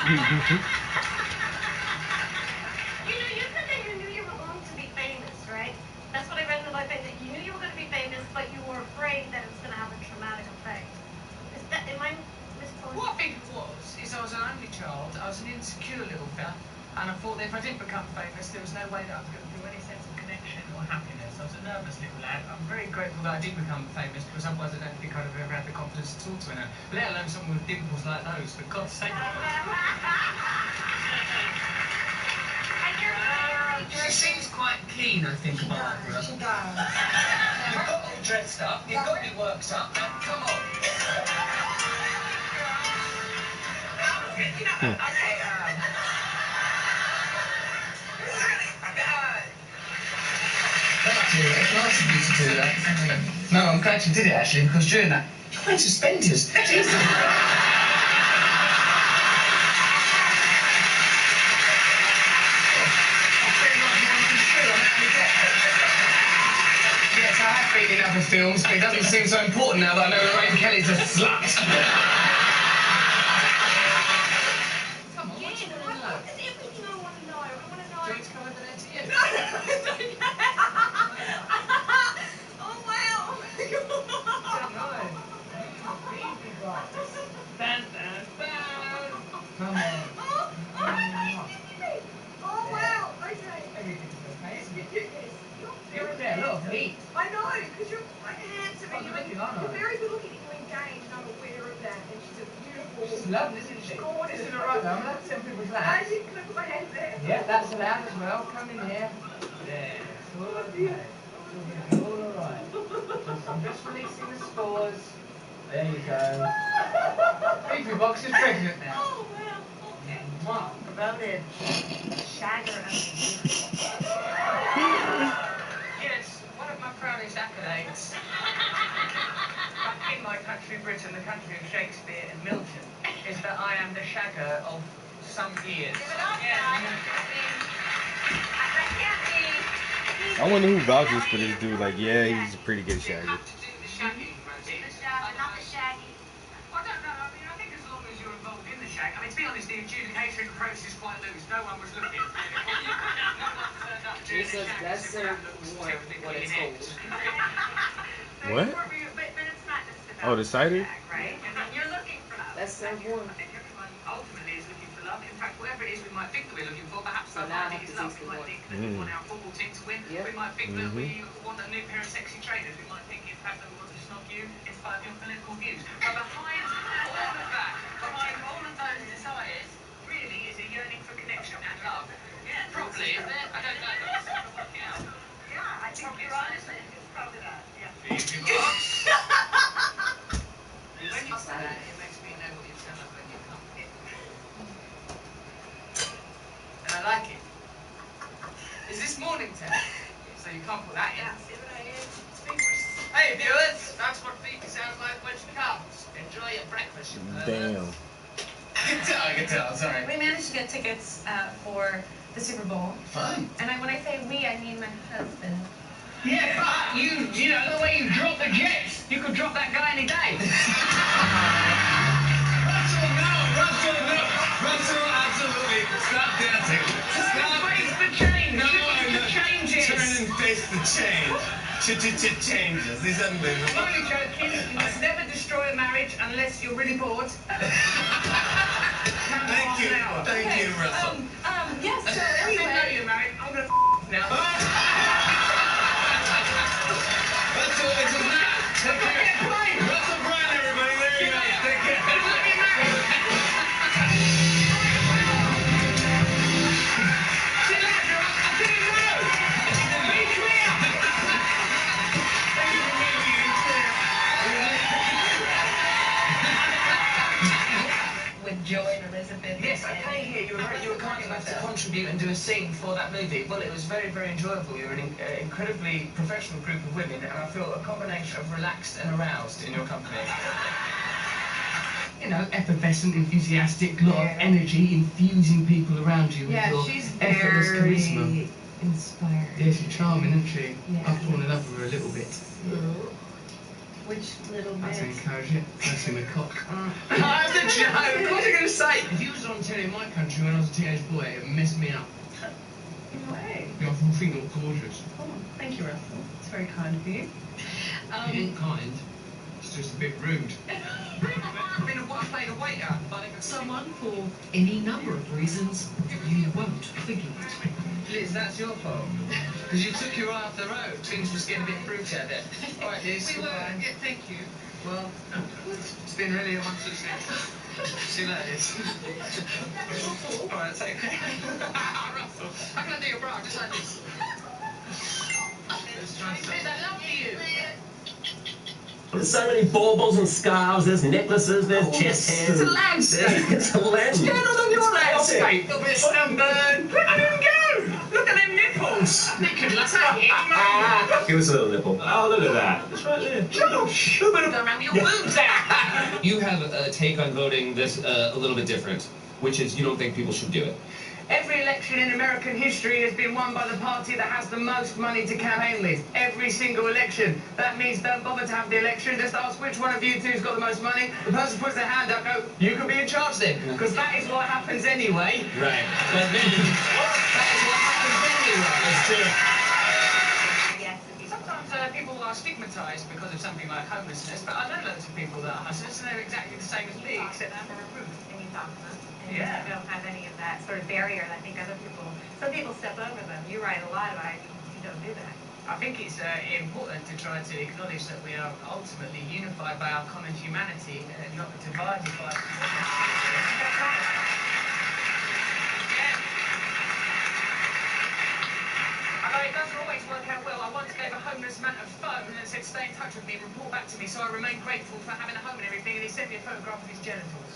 Speaker 15: You know, you said that you knew you were going to be famous, right? That's what I read in the book, that you knew you were going to be famous, but you were afraid that it was going to have a traumatic effect. Is that, am I misquoting?
Speaker 17: What I think it was, is I was an only child, I was an insecure little fella, and I thought that if I did become famous, there was no way that I was going to feel any sense of connection or happiness. I was a nervous little lad. I'm very grateful that I did become famous, because otherwise I don't think I'd have ever had the confidence to talk to anyone, let alone someone with dimples like those, for God's sake. She seems quite keen, I think, about it. You've got all dressed up, you've got me worked up, now come on. You know, okay, it's nice of you to do that. No, I'm glad you did it, actually, because during that, you went suspenders. Jesus. Yes, I have been in other films, but it doesn't seem so important now that I know Lorraine Kelly's a slut. Come on, what do you want to know?
Speaker 15: It's everything I want to know. I want to know.
Speaker 17: Do you want to come over there to you?
Speaker 15: No, oh, wow.
Speaker 17: Come on.
Speaker 15: Oh, wow. Okay.
Speaker 17: Everything's okay. You're a bit lovely.
Speaker 15: I know, because you're like handsome and you're very good looking. You're engaged. I'm aware of that. And she's a beautiful.
Speaker 17: She's lovely, isn't she?
Speaker 15: Gorgeous.
Speaker 17: Isn't it right now? I'm allowed to send people
Speaker 15: Can I put my hands there?
Speaker 17: Yeah, that's allowed as well. Come in here. There. It's all okay. It's all alright. I'm just releasing the spores. There you go. Beefy Box is pregnant now.
Speaker 15: Oh, wow. Okay.
Speaker 17: Wow.
Speaker 15: About it. Shagger and
Speaker 17: Yes, one of my proudest accolades. Back in my country, Britain, the country of Shakespeare and Milton, is that I am the shagger of some years.
Speaker 8: I wonder who vouches for this dude. Like, yeah, he's a pretty good shagger.
Speaker 17: Not the shaggy. I don't know. I mean, I think as long as you're involved in the shag. I mean, to be honest, the adjudication process is quite loose. No one was looking.
Speaker 11: It's a lesser warm, what it's called.
Speaker 8: What? Oh, the cider?
Speaker 15: right? And then you're looking for love.
Speaker 11: That's so warm.
Speaker 17: I think everyone ultimately is looking for love. In fact, whatever it is we might think that we're looking for, perhaps
Speaker 11: So
Speaker 17: that
Speaker 11: now I
Speaker 17: might
Speaker 11: have
Speaker 17: be
Speaker 11: to
Speaker 17: love.
Speaker 11: taste
Speaker 17: We
Speaker 11: the
Speaker 17: might
Speaker 11: water.
Speaker 17: think that we want our football team to win.
Speaker 11: Yep.
Speaker 17: We might think that we want a new pair of sexy trainers. We might think, in fact, that we want to snog you in spite of your political views. But behind all of that, behind all of those desires, really is a yearning for connection and love. Yeah, probably, is it? I don't know. Let's work it out.
Speaker 15: Yeah, I think you're right. It's probably that. Yeah.
Speaker 17: When you say that, it makes me know what you sound like when you come in. And I like it. Is this morning time? So you can't put that in. Hey viewers, that's what Phoebe sounds like when she comes. Enjoy your breakfast, you
Speaker 8: Damn.
Speaker 17: I can tell, sorry.
Speaker 19: We managed to get tickets for the Super Bowl.
Speaker 17: Fun.
Speaker 19: And when I say we, I mean my husband.
Speaker 17: Yeah, but you know, the way you drop the jets, you could drop that guy any day.
Speaker 20: Russell, absolutely. Stop dancing.
Speaker 17: Face the change.
Speaker 20: No, I'm
Speaker 17: the
Speaker 20: not.
Speaker 17: changes.
Speaker 20: Turn and face the change. Changes. These are unbelievable.
Speaker 17: I'm only joking. You must never destroy a marriage unless you're really bored.
Speaker 20: Thank you, Russell.
Speaker 19: Yes, so anyway.
Speaker 17: have to contribute and do a scene for that movie. Well, it was very, very enjoyable. You're an incredibly professional group of women, and I feel a combination of relaxed and aroused in your company. You know, effervescent, enthusiastic, lot of energy, infusing people around you with your effortless charisma.
Speaker 15: Inspired.
Speaker 17: Yeah, she's charming, isn't she?
Speaker 15: Yeah.
Speaker 17: I've fallen in love with her a little bit.
Speaker 15: Which little
Speaker 17: That's
Speaker 15: bit?
Speaker 17: encouraging. That's in the cock. That's a joke! What are you going to say? If you was on telly in my country when I was a teenage boy, it messed me up.
Speaker 15: No way.
Speaker 17: I think you're gorgeous.
Speaker 15: Oh, thank you, Russell. It's very kind of you.
Speaker 17: It ain't kind. It's just a bit rude. I've been a waiter, but if someone for any number of reasons you won't forgive. Liz, that's your fault. Because you took your eye off the road. Things was getting a bit fruity out there. All right, Liz.
Speaker 15: We were.
Speaker 17: Yeah, thank you. Well, it's been really a wonderful success. See you later, Liz. All right, take care. Russell, how can I do your bra just like this? Liz, I love you.
Speaker 21: There's so many baubles and scarves, there's necklaces, there's chest hairs.
Speaker 17: It's a landscape.
Speaker 21: It's a landscape.
Speaker 17: Stand on your landscape. Little bit of sunburn. Look at him go. Look at them nipples. They could take it.
Speaker 21: Give us a little nipple. Oh, look at that. It's right there.
Speaker 17: Josh, you better go around your boobs out.
Speaker 22: You have a take on voting that's a little bit different, which is you don't think people should do it.
Speaker 17: Every election in American history has been won by the party that has the most money to campaign with. Every single election. That means don't bother to have the election. Just ask which one of you two's got the most money. The person puts their hand up, go, you can be in charge then. Because that is what happens anyway.
Speaker 22: Right. But then,
Speaker 17: that is what happens anyway.
Speaker 22: That's true.
Speaker 17: Sometimes people are stigmatised because of something like homelessness, but I know loads of people that are hustlers and they're exactly the same as me, except for a roof.
Speaker 19: And you talk to them. And
Speaker 17: Yeah.
Speaker 19: you don't have any of that sort of barrier that I think other people, some people step over them. You write a lot about it, you don't do that.
Speaker 17: I think it's important to try to acknowledge that we are ultimately unified by our common humanity and not divided by... Although it doesn't always work out well. I once gave a homeless man a phone and said stay in touch with me and report back to me, so I remain grateful for having a home and everything, and he sent me a photograph of his genitals.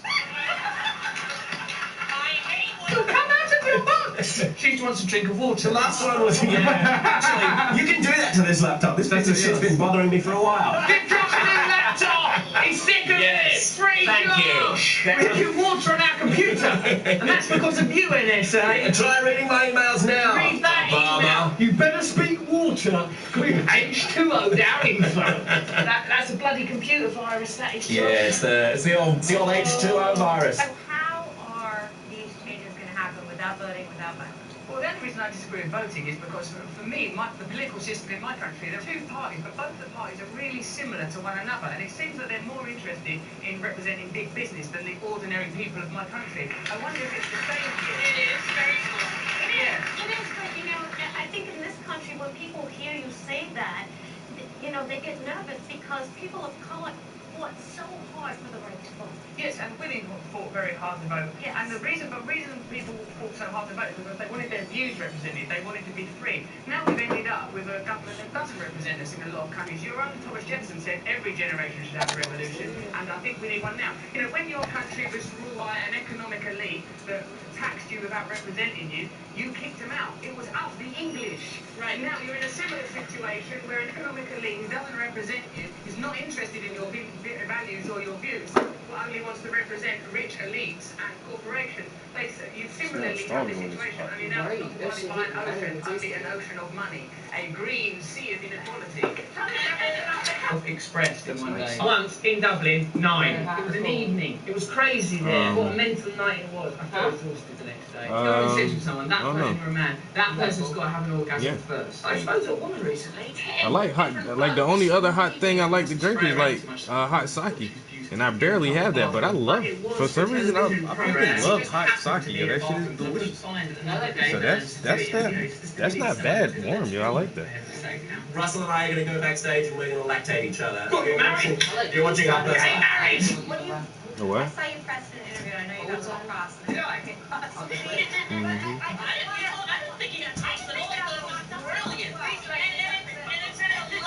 Speaker 17: So come out of your box! She just wants a drink of water.
Speaker 21: The last one was, actually, you can do that to this laptop. This piece of shit's been bothering me for a while.
Speaker 17: Get dropped in the laptop! He's sick of this! Free
Speaker 21: Thank you.
Speaker 17: We put water on our computer! And that's because of you, NSA!
Speaker 21: Try reading my emails now.
Speaker 17: Read that email! You better speak water! We've H2O'd our info! That's a bloody computer virus, that is.
Speaker 21: Yeah, it's the old H2O virus.
Speaker 19: So how are these changes going to happen without voting, without violence?
Speaker 17: Well, the only reason I disagree with voting is because, for me, the political system in my country, there are two parties, but both the parties are really similar to one another, and it seems that they're more interested in representing big business than the ordinary people of my country. I wonder if it's the same here.
Speaker 19: It is, very cool.
Speaker 17: Yeah.
Speaker 19: It is, but, you know, I think in this country, when people hear you say that, you know, they get nervous because people of color fought so hard for the right to vote.
Speaker 17: Yes, and women fought very hard to vote.
Speaker 19: Yes.
Speaker 17: And the reason people fought so hard to vote is because they wanted their views represented. They wanted to be free. Now we've ended up with a government that doesn't represent us in a lot of countries. Your own Thomas Jefferson said every generation should have a revolution, and I think we need one now. You know, when your country was ruled by an economic elite that taxed you without representing you, you kicked them out. It was us, the English. Right now you're in a similar situation where an economic elite who doesn't represent you, is not interested in your values or your views, but only wants to represent rich elites and corporations. You similarly have this situation, only now it's not divided by an ocean, only an ocean of money, a green sea of inequality. Expressed in one day. Once in Dublin, 9. It was an evening. It was crazy there. What a mental night it was. I felt exhausted the next day. You're having sex with someone, that person or a man, that person's got to have an orgasm first. I spoke to a woman recently.
Speaker 8: I like the only other hot thing I like to drink is like hot sake. And I barely have that, but I love it. For some reason, I really love hot sake. Yo, that shit is delicious. So that's not bad warm, yo. I like that.
Speaker 21: Russell and I are going to go backstage and we're going to lactate each other.
Speaker 17: You're watching
Speaker 21: our person.
Speaker 17: married!
Speaker 8: What?
Speaker 19: I saw you press an interview. I know you got a little cross.
Speaker 17: Yeah, I can.
Speaker 19: I don't think you got touched at all. Brilliant.
Speaker 18: And it's at 11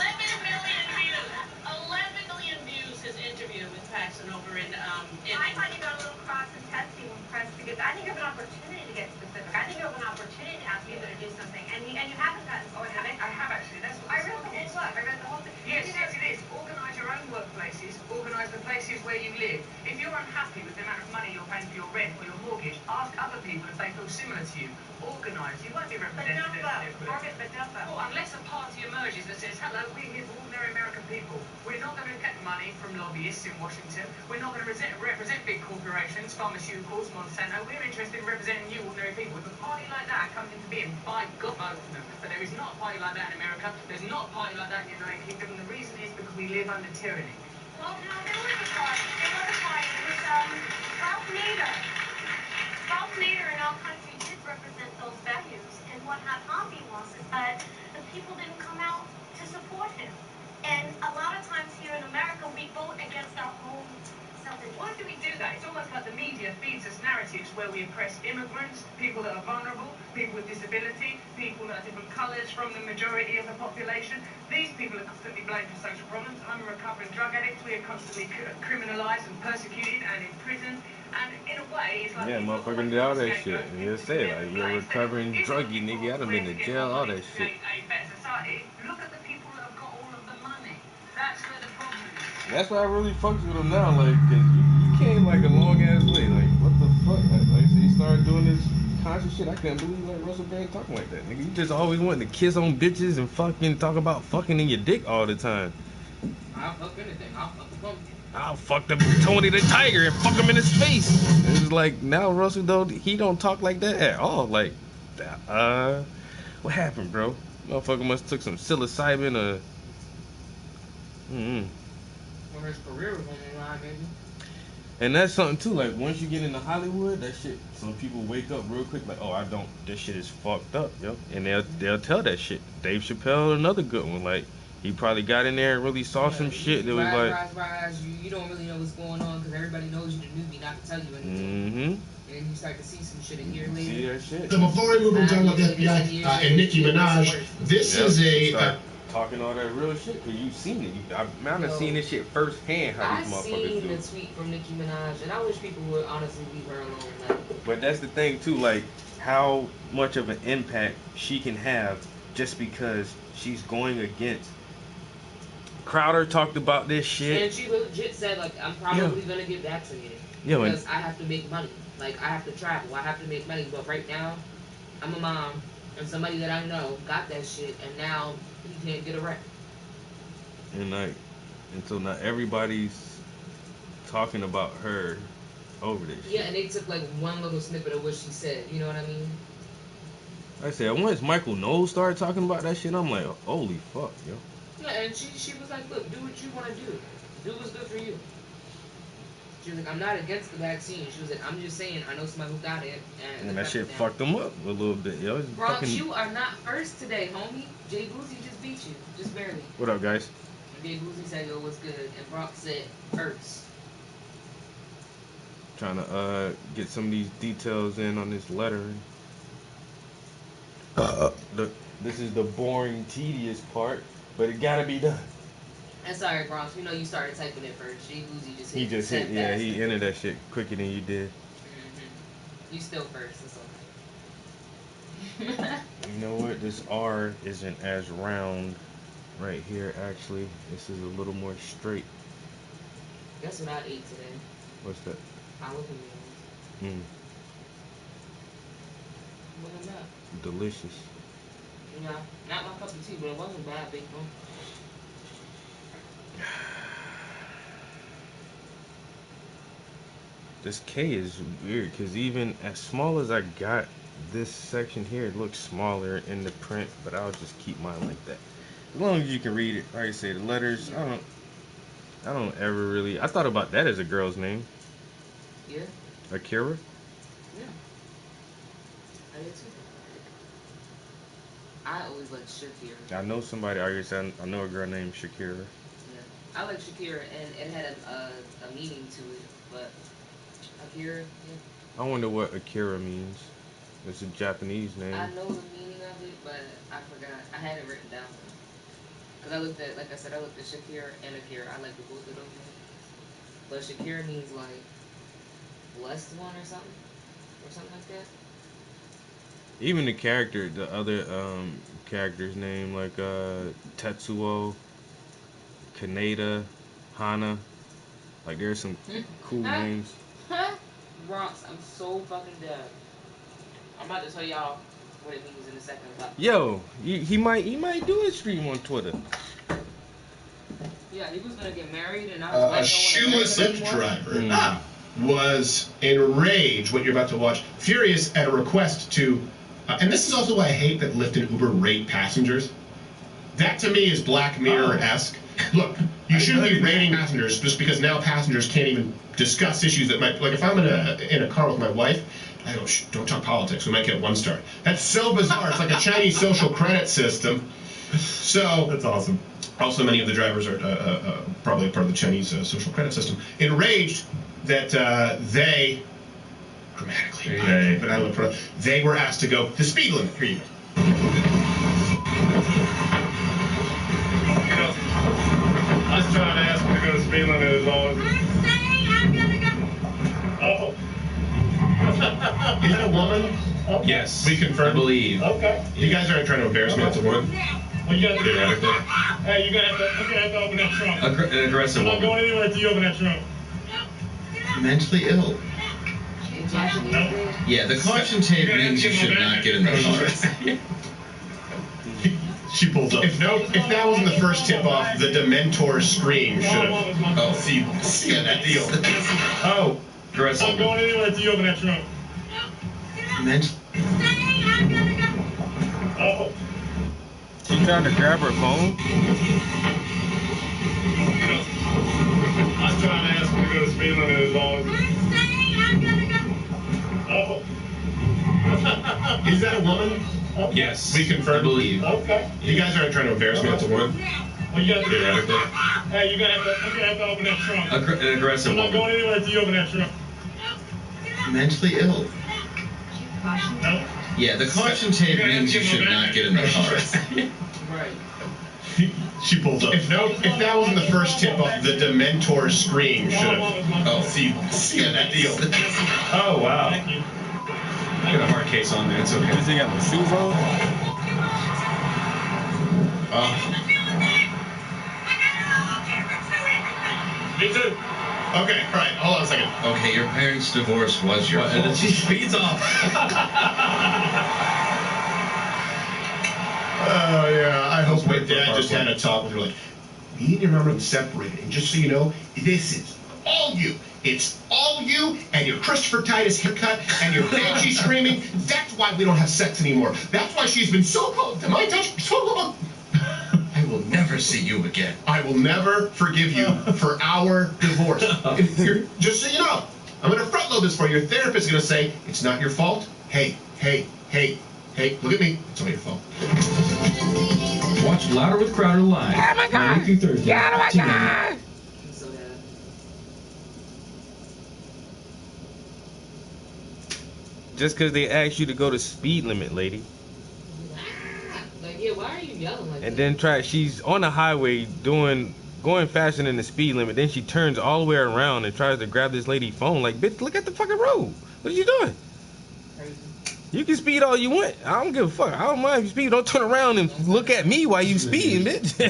Speaker 18: million views. 11 million views his interview with Paxson over in
Speaker 19: I thought you got a little cross and testy when pressed think you have an opportunity to get specific. I think you have an opportunity to ask people to do something, and you haven't gotten specific.
Speaker 17: I have actually. That's what
Speaker 19: I read the whole book. I read the whole thing.
Speaker 17: Yes, yes, it is. Organise your own workplaces. Organise the places where you live. If you're unhappy with the amount of money you're paying for your rent or your mortgage, ask other people if they feel similar to you. Organise. You won't be represented. Well, unless a party emerges that says, hello, we're here for ordinary American people. We're not going to get money from lobbyists in Washington. We're not going to represent big corporations, pharmauticals, Monsanto. We're interested in representing you, ordinary people. If a party like that comes into being, by God, most of them. But there is not a party like that in America. There's not a party like that in the United Kingdom. And the reason is because we live under tyranny.
Speaker 19: Well, no, there was a party. There was a party. It was Ralph Nader. Ralph Nader in our country did represent those values. And what happened was is that the people didn't come out to support him. And a lot of times here in America, we vote against our own self-interest.
Speaker 17: Why do we do that? It's almost like the media feeds us narratives where we oppress immigrants, people that are vulnerable, people with disability, people that are different colours from the majority of the population. These people are constantly blamed for social problems. I'm a recovering drug addict. We are constantly criminalised and persecuted and imprisoned. And in a way, it's like...
Speaker 8: Yeah, motherfucker did all that shit. And you say, like, you're a recovering druggie, nigga. I'd have been to jail, all that shit.
Speaker 17: A better society. Look at the people that have got all of the money. That's where the problem is.
Speaker 8: That's why I really fucks with him now, like, cause you came like a long ass way, like, what the fuck? Like so you started doing this conscious shit. I couldn't believe like Russell Brand talking like that, nigga. You just always wanted to kiss on bitches and fucking talk about fucking in your dick all the time.
Speaker 11: I'll fuck anything. I'll fuck the pumpkin.
Speaker 8: I'll fuck the Tony the Tiger and fuck him in his face. It's like now Russell though he don't talk like that at all. Like, what happened, bro? Motherfucker must took some psilocybin or.
Speaker 11: Well, his career was on the line, baby.
Speaker 8: And that's something too. Like once you get into Hollywood, that shit. Some people wake up real quick. Like, oh, I don't. This shit is fucked up, yo. And they'll tell that shit. Dave Chappelle, another good one. Like. He probably got in there and really saw some shit that was like...
Speaker 11: Rise. You don't really know what's going on because everybody knows you the newbie not to tell you anything. And then you start to see some shit a year later.
Speaker 8: See that shit.
Speaker 2: So before we move on talking about the FBI and Nicki Minaj, this is a...
Speaker 8: talking all that real shit because you've seen it. I've done seen this shit firsthand how these motherfuckers do.
Speaker 11: I seen the tweet from Nicki Minaj and I wish people would honestly leave her alone. Like,
Speaker 8: but that's the thing too, like how much of an impact she can have just because she's going against... Crowder talked about this shit.
Speaker 11: And she legit said, like, I'm probably gonna get vaccinated. Because I have to make money. Like, I have to travel. I have to make money. But right now, I'm a mom. And somebody that I know got that shit. And now he can't get a rep.
Speaker 8: And, like, and so now everybody's talking about her over this shit.
Speaker 11: Yeah, and they took, like, one little snippet of what she said. You know what I mean?
Speaker 8: Like I said, once Michael Knowles started talking about that shit, I'm like, holy fuck, yo.
Speaker 11: Yeah, and she was like, look, do what you want to do. Do what's good for you. She was like, I'm not against the vaccine. She was like, I'm just saying, I know somebody who got it.
Speaker 8: And that shit fucked them up a little bit, yo.
Speaker 11: Bronx, you are not first today, homie. Jay Boozy just beat you. Just barely.
Speaker 8: What up, guys?
Speaker 11: And Jay Boozy said, yo, what's good? And Bronx said, first.
Speaker 8: Trying to get some of these details in on this letter. This is the boring, tedious part. But it gotta be done.
Speaker 11: And sorry, Bronx. We know you started typing it first. Jay Boozy just hit.
Speaker 8: He just hit. Yeah, he entered that shit quicker than you did.
Speaker 11: You still first. It's okay.
Speaker 8: You know what? This R isn't as round right here. Actually, this is a little more straight.
Speaker 11: Guess what I ate today?
Speaker 8: What's that?
Speaker 11: Jalapenos. Look at that.
Speaker 8: Delicious.
Speaker 11: Yeah, not my cup of tea, but it wasn't bad, big one.
Speaker 8: This K is weird, because even as small as I got this section here, it looks smaller in the print, but I'll just keep mine like that. As long as you can read it. Like I say, the letters, I don't ever really... I thought about that as a girl's name.
Speaker 11: Yeah?
Speaker 8: Akira?
Speaker 11: Yeah. I did too. I always liked Shakira.
Speaker 8: I know somebody, I know a girl named Shakira.
Speaker 11: Yeah. I like Shakira, and it had a meaning to it, but Akira, yeah.
Speaker 8: I wonder what Akira means. It's a Japanese name.
Speaker 11: I know the meaning of it, but I forgot. I had it written down. Because I looked at, like I said, I looked at Shakira and Akira. I like the both of those names. But Shakira means, like, blessed one or something. or something like that.
Speaker 8: Even the character, the other character's name, like Tetsuo, Kaneda, Hana. Like there's some cool names.
Speaker 11: Bronx, I'm so fucking dead. I'm about to tell y'all what it means in a second. But
Speaker 8: Yo, he might do a stream on Twitter.
Speaker 11: yeah, he was gonna get married, and I was
Speaker 2: A shoeless Lyft driver was enraged, what you're about to watch, furious at a request to, and this is also why I hate that Lyft and Uber rate passengers. That to me is Black Mirror-esque. Look, you shouldn't be rating passengers just because now passengers can't even discuss issues that might, like if I'm in a car with my wife, I go, shh, don't talk politics, we might get 1 star. That's so bizarre. It's like a Chinese social credit system. So
Speaker 6: that's awesome.
Speaker 2: Also, many of the drivers are probably part of the Chinese social credit system. Enraged that they, grammatically, but I don't know, they were asked to go the speed limit. Here you go.
Speaker 6: I was trying to ask him to go to speed limit as long as. Oh.
Speaker 2: Is it a woman?
Speaker 6: Yes.
Speaker 2: We confirm.
Speaker 6: I believe.
Speaker 2: Okay. You guys aren't trying to embarrass me. It's a woman.
Speaker 6: Well, you gotta, hey, you're gonna have to open that trunk.
Speaker 22: An aggressive
Speaker 6: I'm not
Speaker 22: woman.
Speaker 6: going anywhere until you open that trunk.
Speaker 21: Mentally ill.
Speaker 2: No.
Speaker 21: Yeah, the caution tape means you should not get in the car.
Speaker 2: She pulls up. If that wasn't the first tip off, the Dementor scream should have.
Speaker 21: Oh,
Speaker 2: see that deal. Oh,
Speaker 6: I'm not going anywhere until you open that trunk. Oh.
Speaker 8: She trying to grab her phone.
Speaker 6: I was trying to ask him to go to speed limit as long as. Oh.
Speaker 2: Is that a woman?
Speaker 6: Yes.
Speaker 2: We confirm.
Speaker 22: I believe.
Speaker 2: Okay. You guys aren't trying to embarrass me. It's a woman.
Speaker 6: Well, you gotta, hey, you're gonna have to open that trunk.
Speaker 22: An aggressive
Speaker 6: I'm not
Speaker 22: woman.
Speaker 6: going anywhere until you open that trunk.
Speaker 21: Mentally ill.
Speaker 6: No.
Speaker 21: Yeah, the caution tape means you should not get in the car.
Speaker 11: right.
Speaker 2: She pulls up. If that wasn't the first tip off, the Dementor scream should have.
Speaker 21: Oh,
Speaker 2: see that deal.
Speaker 6: Oh wow.
Speaker 22: I got a hard case on there. It's okay.
Speaker 8: Does he got the shoes on?
Speaker 6: Me too.
Speaker 2: Okay, all right. Hold on a second.
Speaker 21: Okay, your parents' divorce was your fault.
Speaker 22: And then she speeds off.
Speaker 2: Oh yeah, I hope my dad just had a talk with her like, we need to remember to separate it. And just so you know, this is all you. It's all you and your Christopher Titus haircut and your banshee screaming. That's why we don't have sex anymore. That's why she's been so close to my touch so long.
Speaker 21: I will never see you again.
Speaker 2: I will never forgive you for our divorce. Just so you know, I'm going to front load this for you. Your therapist is going to say, it's not your fault. Hey, look at me. It's not your fault.
Speaker 22: Watch Louder with Crowder live.
Speaker 8: Oh my God.
Speaker 22: Monday through Thursday.
Speaker 8: Oh my God. Just because they asked you to go to speed limit, lady.
Speaker 11: Like, yeah, why are you yelling like
Speaker 8: And
Speaker 11: that?
Speaker 8: then she's on the highway going faster than the speed limit. Then she turns all the way around and tries to grab this lady's phone. Like, bitch, look at the fucking road. What are you doing?
Speaker 11: Crazy.
Speaker 8: You can speed all you want. I don't give a fuck. I don't mind if you speed. Don't turn around and look at me while you speeding, bitch.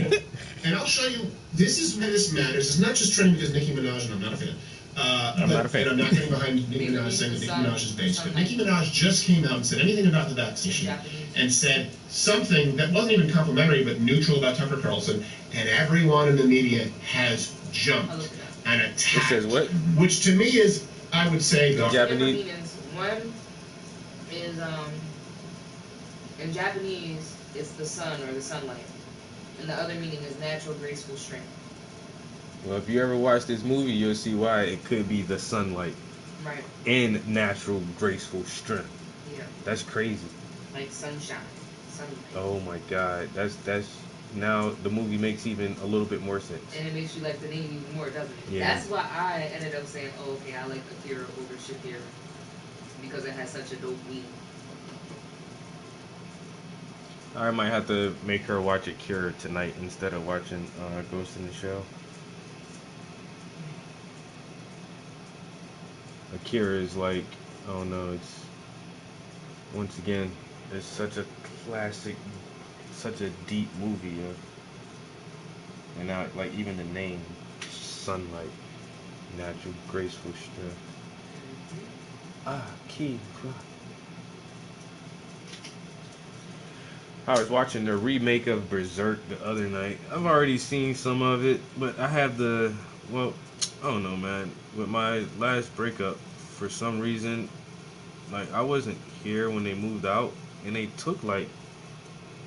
Speaker 2: And I'll show you, this is why this matters. It's not just trending because Nicki Minaj, and I'm not a fan.
Speaker 8: I'm not a fan.
Speaker 2: And I'm not getting behind Nicki Minaj saying that Nicki Minaj is based. But Nicki Minaj just came out and said anything about the vaccination and said something that wasn't even complimentary but neutral about Tucker Carlson, and everyone in the media has jumped and attacked.
Speaker 8: It says what?
Speaker 2: Which to me is, I would say, the
Speaker 8: Japanese.
Speaker 11: One is in Japanese it's the sun or the sunlight, and the other meaning is natural graceful strength.
Speaker 8: Well, if you ever watch this movie, you'll see why it could be the sunlight.
Speaker 11: Right.
Speaker 8: And natural graceful strength.
Speaker 11: Yeah.
Speaker 8: That's crazy.
Speaker 11: Like sunshine, sunlight.
Speaker 8: Oh my God. That's now the movie makes even a little bit more sense.
Speaker 11: And it makes you like the name even more, doesn't it?
Speaker 8: Yeah.
Speaker 11: That's why I ended up saying, oh, okay, I like Akira over Shakira. Because it has such a dope meaning.
Speaker 8: I might have to make her watch Akira tonight instead of watching Ghost in the Shell. Akira is like I don't know. It's once again, it's such a classic, such a deep movie, yeah. And now, like even the name, sunlight, natural, graceful strength. Key. I was watching the remake of Berserk the other night. I've already seen some of it, but I have well, I don't know, man. With my last breakup, for some reason, like I wasn't here when they moved out, and they took like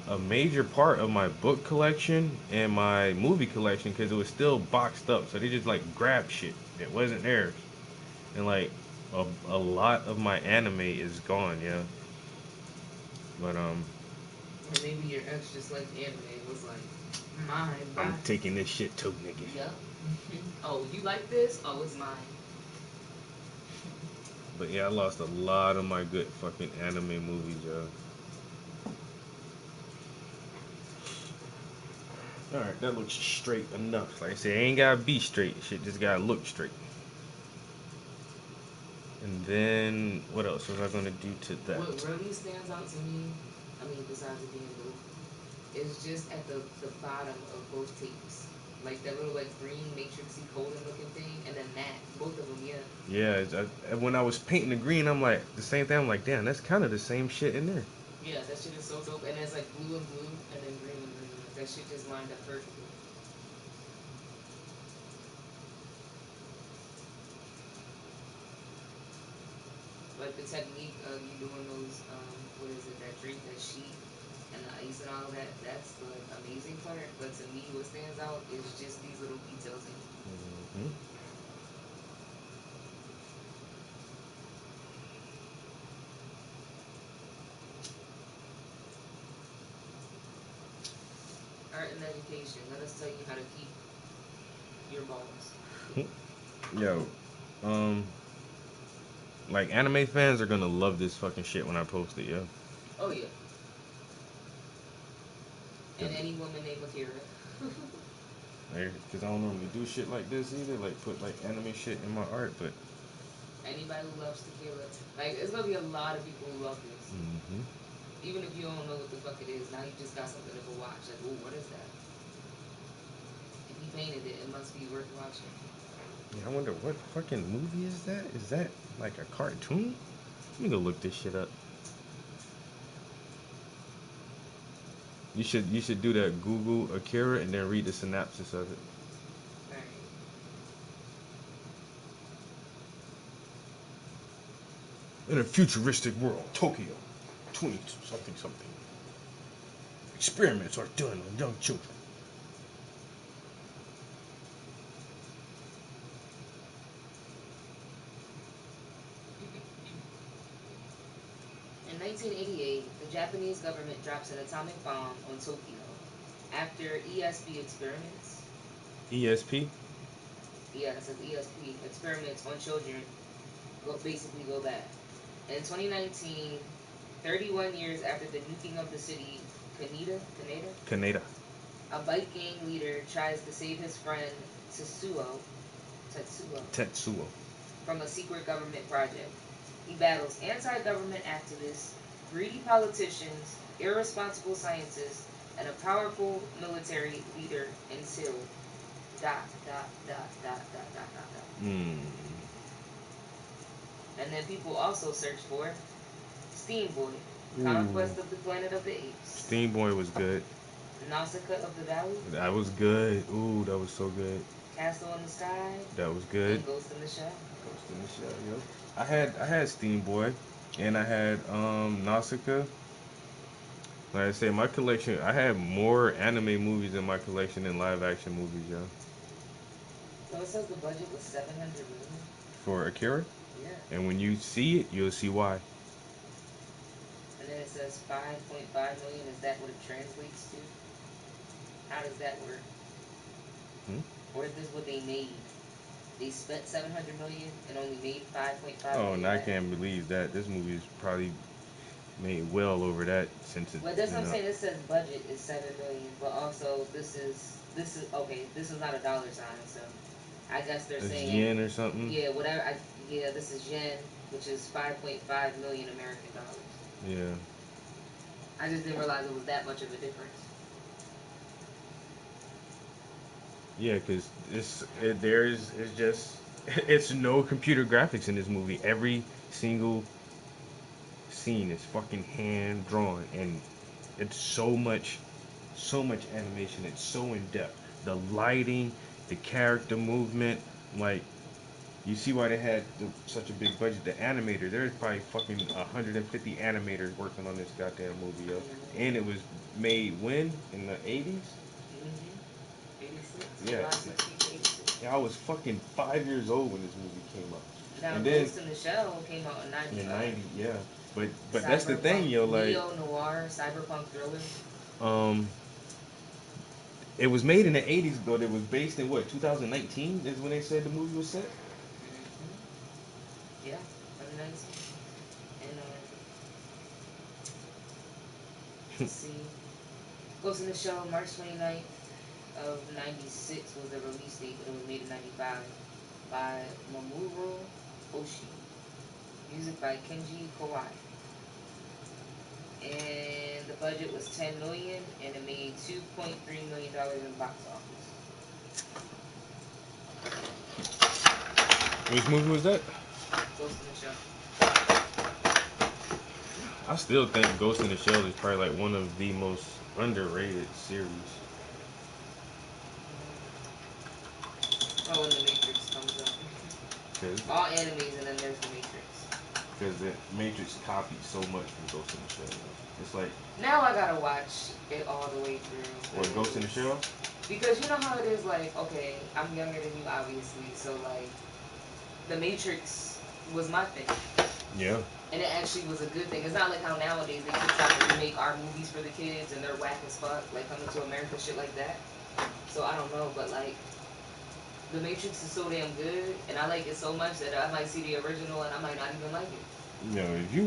Speaker 8: a major part of my book collection and my movie collection because it was still boxed up. So they just like grabbed shit that wasn't theirs, and like a lot of my anime is gone, yeah. But
Speaker 11: Or maybe your ex just like anime was like, mine.
Speaker 8: I'm taking this shit too, nigga.
Speaker 11: Yep. Oh, you like this? Oh, it's mine.
Speaker 8: But yeah, I lost a lot of my good fucking anime movies, yo. Alright, that looks straight enough. Like I said, it ain't gotta be straight. Shit just gotta look straight. And then, what else was I gonna do to that?
Speaker 11: What really stands out to me, I mean, besides it being blue, is just at the bottom of both tapes. Like that little like green matrixy golden looking thing, and then that, both of them, yeah.
Speaker 8: Yeah, when I was painting the green, I'm like, the same thing, I'm like, damn, that's kind of the same shit in there.
Speaker 11: Yeah, that shit is so dope. And it's like blue and blue, and then green and green. That shit just lined up perfectly. Like the technique of you doing those, what is it, that drink, that sheet, and the ice and all that, that's the amazing part. But to me, what stands out is just these little details in it.
Speaker 8: Mm-hmm.
Speaker 11: Art and education. Let us tell you how to keep your balls.
Speaker 8: Yo, like anime fans are gonna love this fucking shit when I post it, yo.
Speaker 11: Oh yeah. And any woman named Akira.
Speaker 8: Because I don't normally do shit like this either, like put like anime shit in my art, but
Speaker 11: anybody who loves tequila, like it's gonna be a lot of people who love this.
Speaker 8: Mm-hmm.
Speaker 11: Even if you don't know what the fuck it is, now you just got something to go watch. Like, oh, what is that? If he painted it, it must be worth watching.
Speaker 8: Yeah, I wonder what fucking movie is that? Is that like a cartoon? Let me go look this shit up. You should do that. Google Akira and then read the synopsis of it. In a futuristic world, Tokyo, 20-something. Experiments are done on young children.
Speaker 11: In 1988, the Japanese government drops an atomic bomb on Tokyo after ESP experiments.
Speaker 8: ESP?
Speaker 11: Yeah, it says ESP experiments on children basically go bad. In 2019, 31 years after the nuking of the city, Kaneda, a bike gang leader tries to save his friend Tetsuo from a secret government project. He battles anti-government activists, greedy politicians, irresponsible scientists, and a powerful military leader until ... And then people also search for Steam Boy, Conquest of the Planet of the Apes.
Speaker 8: Steam Boy was good.
Speaker 11: Nausicaa of the Valley.
Speaker 8: That was good. Ooh, that was so good.
Speaker 11: Castle in the Sky.
Speaker 8: That was good.
Speaker 11: And Ghost in the Shell.
Speaker 8: Ghost in the Shell, yo. I had Steam Boy, and I had Nausicaa. Like I say, my collection, I had more anime movies in my collection than live action movies, yo.
Speaker 11: So it says the budget was $700 million.
Speaker 8: For Akira?
Speaker 11: Yeah.
Speaker 8: And when you see it, you'll see why.
Speaker 11: And then it says 5.5 million. Is that what it translates to? How does that work? Or is this what they made? They spent 700 million and only made 5.5
Speaker 8: Oh,
Speaker 11: million.
Speaker 8: and I can't believe that. This movie is probably made well over that since it.
Speaker 11: Well, that's what I'm saying. It says budget is 7 million, but also this is okay. This is not a dollar sign, so I guess they're saying
Speaker 8: yen or something.
Speaker 11: Yeah, whatever. This is yen. which is 5.5 million American dollars.
Speaker 8: Yeah.
Speaker 11: I just didn't realize it was that much of a difference.
Speaker 8: Yeah, because it's no computer graphics in this movie. Every single scene is fucking hand drawn, and it's so much animation. It's so in depth. The lighting, the character movement, like you see why they had such a big budget. The animator, there's probably fucking 150 animators working on this goddamn movie, yo. And it was made when? In the 80s?
Speaker 11: 86.
Speaker 8: Yeah.
Speaker 11: July 16th, 86.
Speaker 8: Yeah, I was fucking 5 years old when this movie came out.
Speaker 11: Now,
Speaker 8: And then
Speaker 11: Ghost in the Shell came out in 95.
Speaker 8: in 90, yeah. But that's the thing, yo, like
Speaker 11: Neo-noir, cyberpunk thriller.
Speaker 8: It was made in the 80s, but it was based in what, 2019 is when they said the movie was set?
Speaker 11: Yeah, 2019. And, let's see. Ghost in the Shell, March 29th of 96 was the release date, but it was made in 95 by Mamoru Oshii. Music by Kenji Kawai. And the budget was $10 million, and it made $2.3 million in box office.
Speaker 8: Which movie was that?
Speaker 11: Ghost in the Shell.
Speaker 8: I still think Ghost in the Shell is probably like one of the most underrated series.
Speaker 11: Oh, when The Matrix comes up. All animes, and then there's The Matrix.
Speaker 8: Because the Matrix copied so much from Ghost in the Shell. It's like...
Speaker 11: Now I gotta watch it all the way through.
Speaker 8: What, Ghost in the Shell?
Speaker 11: Because you know how it is, like, okay, I'm younger than you, obviously, so, like, The Matrix was my thing.
Speaker 8: Yeah.
Speaker 11: And it actually was a good thing. It's not like how nowadays they keep trying to remake our movies for the kids, and they're whack as fuck, like Coming to America, shit like that. So I don't know, but, like, The Matrix is so damn good, and I like it so much that I might see the original and I might not even like it.
Speaker 8: You know, if you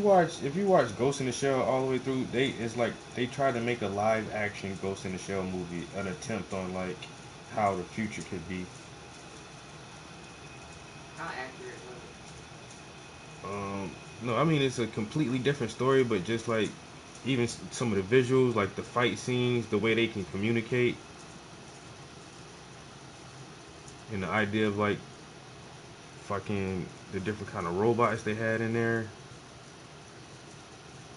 Speaker 8: watch Ghost in the Shell all the way through, it's like they tried to make a live action Ghost in the Shell movie, an attempt on like how the future could be.
Speaker 11: How accurate was
Speaker 8: it? No, I mean it's a completely different story, but just like even some of the visuals, like the fight scenes, the way they can communicate. And the idea of like fucking the different kind of robots they had in there.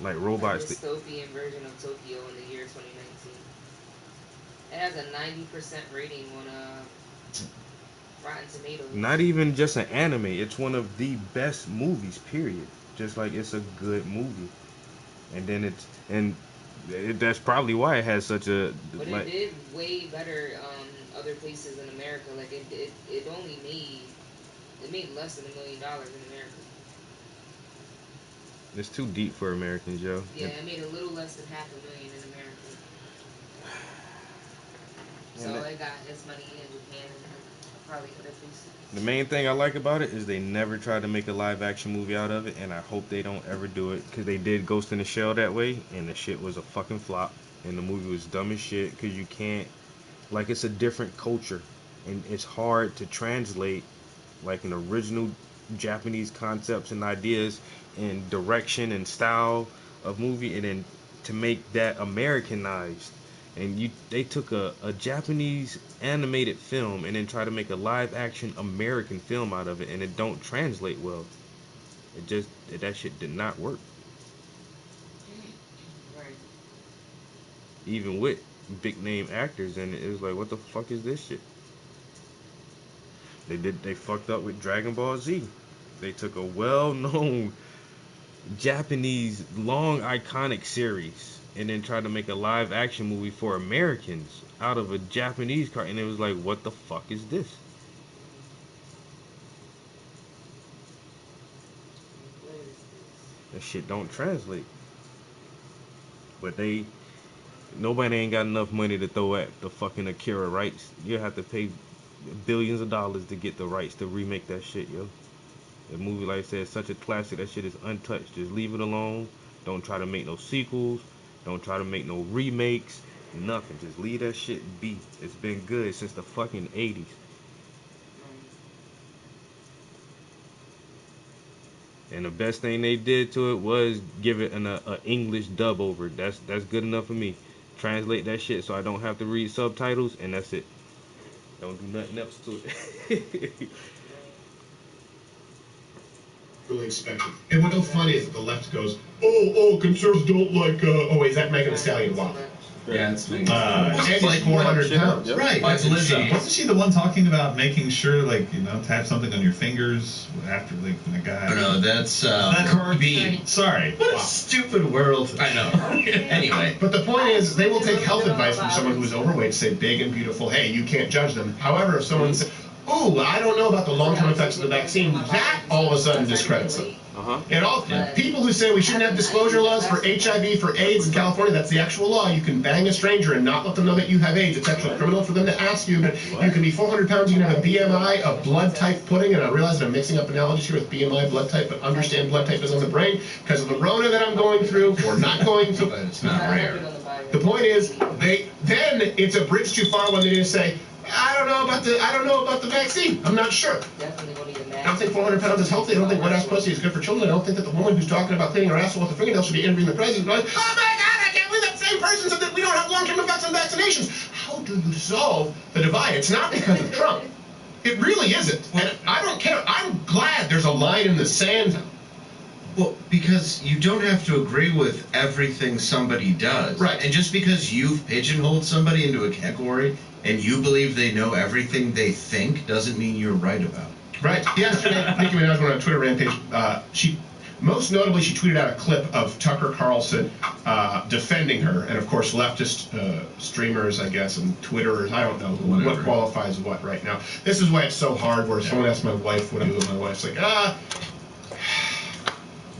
Speaker 8: Like robots.
Speaker 11: A dystopian version of Tokyo in the year 2019. It has a 90% rating on Rotten Tomatoes.
Speaker 8: Not even just an anime. It's one of the best movies, period. Just like it's a good movie. And then that's probably why it has such a...
Speaker 11: But
Speaker 8: like,
Speaker 11: it did way better other places in America. Like it only made less than $1 million in America.
Speaker 8: It's too deep for Americans, yo.
Speaker 11: Yeah, it made a little less than $500,000 in America. So it got its money in Japan and probably other places.
Speaker 8: The main thing I like about it is they never tried to make a live action movie out of it, and I hope they don't ever do it, because they did Ghost in the Shell that way, and the shit was a fucking flop, and the movie was dumb as shit, because you can't, like, it's a different culture, and it's hard to translate, like, an original Japanese concepts and ideas and direction and style of movie, and then to make that Americanized. And they took a Japanese animated film and then try to make a live action American film out of it, and it don't translate well. That shit did not work.
Speaker 11: Right.
Speaker 8: Even with big name actors, and it was like, what the fuck is this shit? They fucked up with Dragon Ball Z. They took a well-known Japanese long iconic series and then tried to make a live action movie for Americans out of a Japanese car, and it was like, what the fuck is this? That shit don't translate. But nobody ain't got enough money to throw at the fucking Akira rights. You have to pay billions of dollars to get the rights to remake that shit, yo. The movie, like I said, is such a classic. That shit is untouched. Just leave it alone. Don't try to make no sequels. Don't try to make no remakes. Nothing. Just leave that shit be. It's been good since the fucking 80s. And the best thing they did to it was give it an English dub over. That's good enough for me. Translate that shit so I don't have to read subtitles, and that's it. Don't do nothing else to it.
Speaker 2: Really expected. And what's so funny is that the left goes, oh, conservatives don't like, oh, wait, is that Megan Thee Stallion? Wow.
Speaker 7: Yeah, it's
Speaker 2: She's like 400 pounds.
Speaker 7: Right.
Speaker 2: That's
Speaker 7: Lizzie. Wasn't she the one talking about making sure, like, you know, to have something on your fingers after, like, when a guy...
Speaker 9: Oh, no, that's
Speaker 7: Cardi B. Sorry. What a stupid world.
Speaker 9: I know. Anyway.
Speaker 2: But the point is, they will take health advice from someone who's overweight, say big and beautiful, hey, you can't judge them. However, if someone says, oh, I don't know about the long-term effects of the vaccine, that all of a sudden discredits them. And all people who say we shouldn't have disclosure laws for HIV, for AIDS in California, that's the actual law. You can bang a stranger and not let them know that you have AIDS. It's actually criminal for them to ask you. But you can be 400 pounds, you can have a BMI, a blood type pudding, and I realize that I'm mixing up analogies here with BMI, blood type, but understand blood type is on the brain because of the Rona that I'm going through or not going through.
Speaker 9: It's not rare.
Speaker 2: The point is, then it's a bridge too far when they just say, I don't know about the vaccine. I'm not sure. I don't think 400 pounds is healthy. I don't think wet-ass pussy is good for children. I don't think that the woman who's talking about cleaning her asshole with a fingernail should be interviewing the president going, oh my God, I can't believe that same person said that we don't have long-term effects on vaccinations. How do you solve the divide? It's not because of Trump. It really isn't. And I don't care. I'm glad there's a line in the sand.
Speaker 9: Well, because you don't have to agree with everything somebody does.
Speaker 2: Right.
Speaker 9: And just because you've pigeonholed somebody into a category and you believe they know everything they think doesn't mean you're right about it.
Speaker 2: Right. Yesterday, Nicki Minaj went on a Twitter rampage. Most notably, she tweeted out a clip of Tucker Carlson defending her. And, of course, leftist streamers, I guess, and Twitterers, I don't know what qualifies what right now. This is why it's so hard where someone asks my wife what I do, and my wife's like,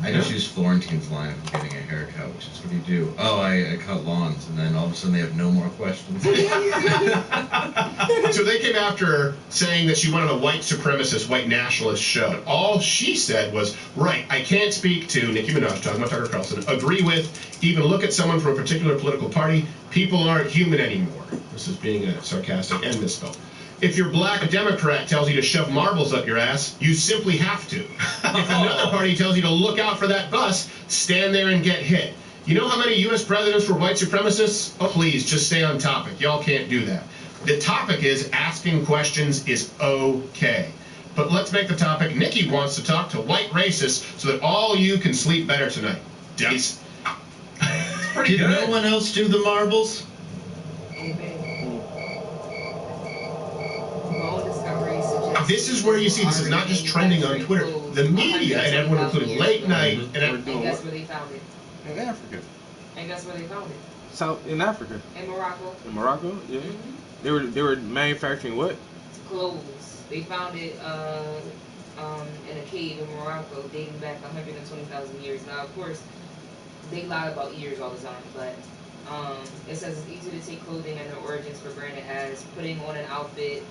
Speaker 9: I just use Florentine's line of getting a haircut, which is what do you do? Oh, I cut lawns, and then all of a sudden they have no more questions.
Speaker 2: So they came after her saying that she went on a white supremacist, white nationalist show. All she said was, right, I can't speak to Nicki Minaj, talking about Tucker Carlson, agree with, even look at someone from a particular political party. People aren't human anymore. This is being sarcastic and misspelled. If your black Democrat tells you to shove marbles up your ass, you simply have to. If another party tells you to look out for that bus, stand there and get hit. You know how many U.S. presidents were white supremacists? Oh, please, just stay on topic. Y'all can't do that. The topic is asking questions is okay. But let's make the topic, Nicki wants to talk to white racists so that all you can sleep better tonight. Dice.
Speaker 9: Did no one else do the marbles?
Speaker 2: This is where you see this is not just trending on Twitter. The media and everyone, including late night, and
Speaker 11: guess where they found it?
Speaker 8: In Africa.
Speaker 11: And guess where they found it?
Speaker 8: South in Africa.
Speaker 11: In Morocco.
Speaker 8: In Morocco, yeah.
Speaker 11: Mm-hmm.
Speaker 8: They were manufacturing what?
Speaker 11: Clothes. They found it in a cave in Morocco, dating back 120,000 years. Now, of course, they lie about years all the time, but it says it's easy to take clothing and their origins for granted, as putting on an outfit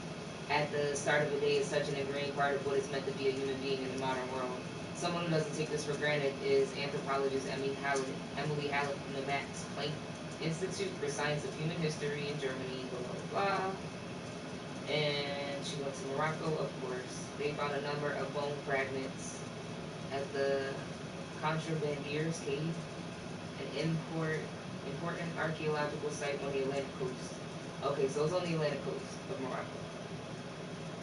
Speaker 11: at the start of the day is such an ingrained part of what it's meant to be a human being in the modern world. Someone who doesn't take this for granted is anthropologist Emily Hallett from the Max Planck Institute for Science of Human History in Germany, blah, blah, blah. And she went to Morocco, of course. They found a number of bone fragments at the Contrabandiers Cave, an important archaeological site on the Atlantic coast. Okay, so it's on the Atlantic coast of Morocco.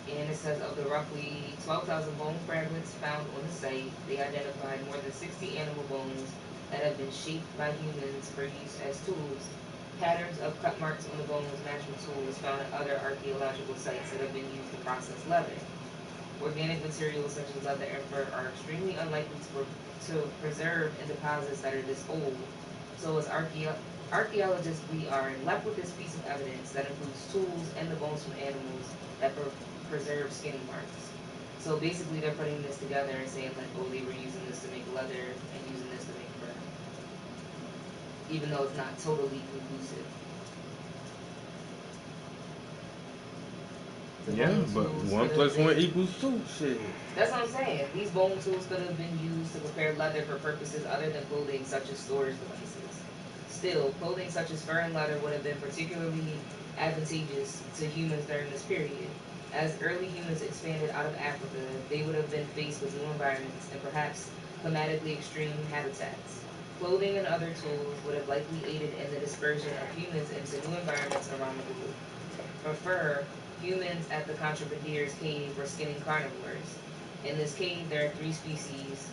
Speaker 11: And it says of the roughly 12,000 bone fragments found on the site, they identified more than 60 animal bones that have been shaped by humans for use as tools. Patterns of cut marks on the bones match with tools found at other archaeological sites that have been used to process leather. Organic materials such as leather and fur are extremely unlikely to preserve in deposits that are this old. So as archaeologists, we are left with this piece of evidence that includes tools and the bones from animals that preserve skin marks. So basically they're putting this together and saying like, oh, they were using this to make leather and using this to make fur. Even though it's not totally conclusive.
Speaker 8: Yeah, but 1 + 1 = 2. Shit.
Speaker 11: That's what I'm saying. These bone tools could have been used to prepare leather for purposes other than clothing, such as storage devices. Still, clothing such as fur and leather would have been particularly advantageous to humans during this period. As early humans expanded out of Africa, they would have been faced with new environments and perhaps climatically extreme habitats. Clothing and other tools would have likely aided in the dispersion of humans into new environments around the globe. For fur, humans at the Contrabandier's cave were skinning carnivores. In this cave, there are 3 species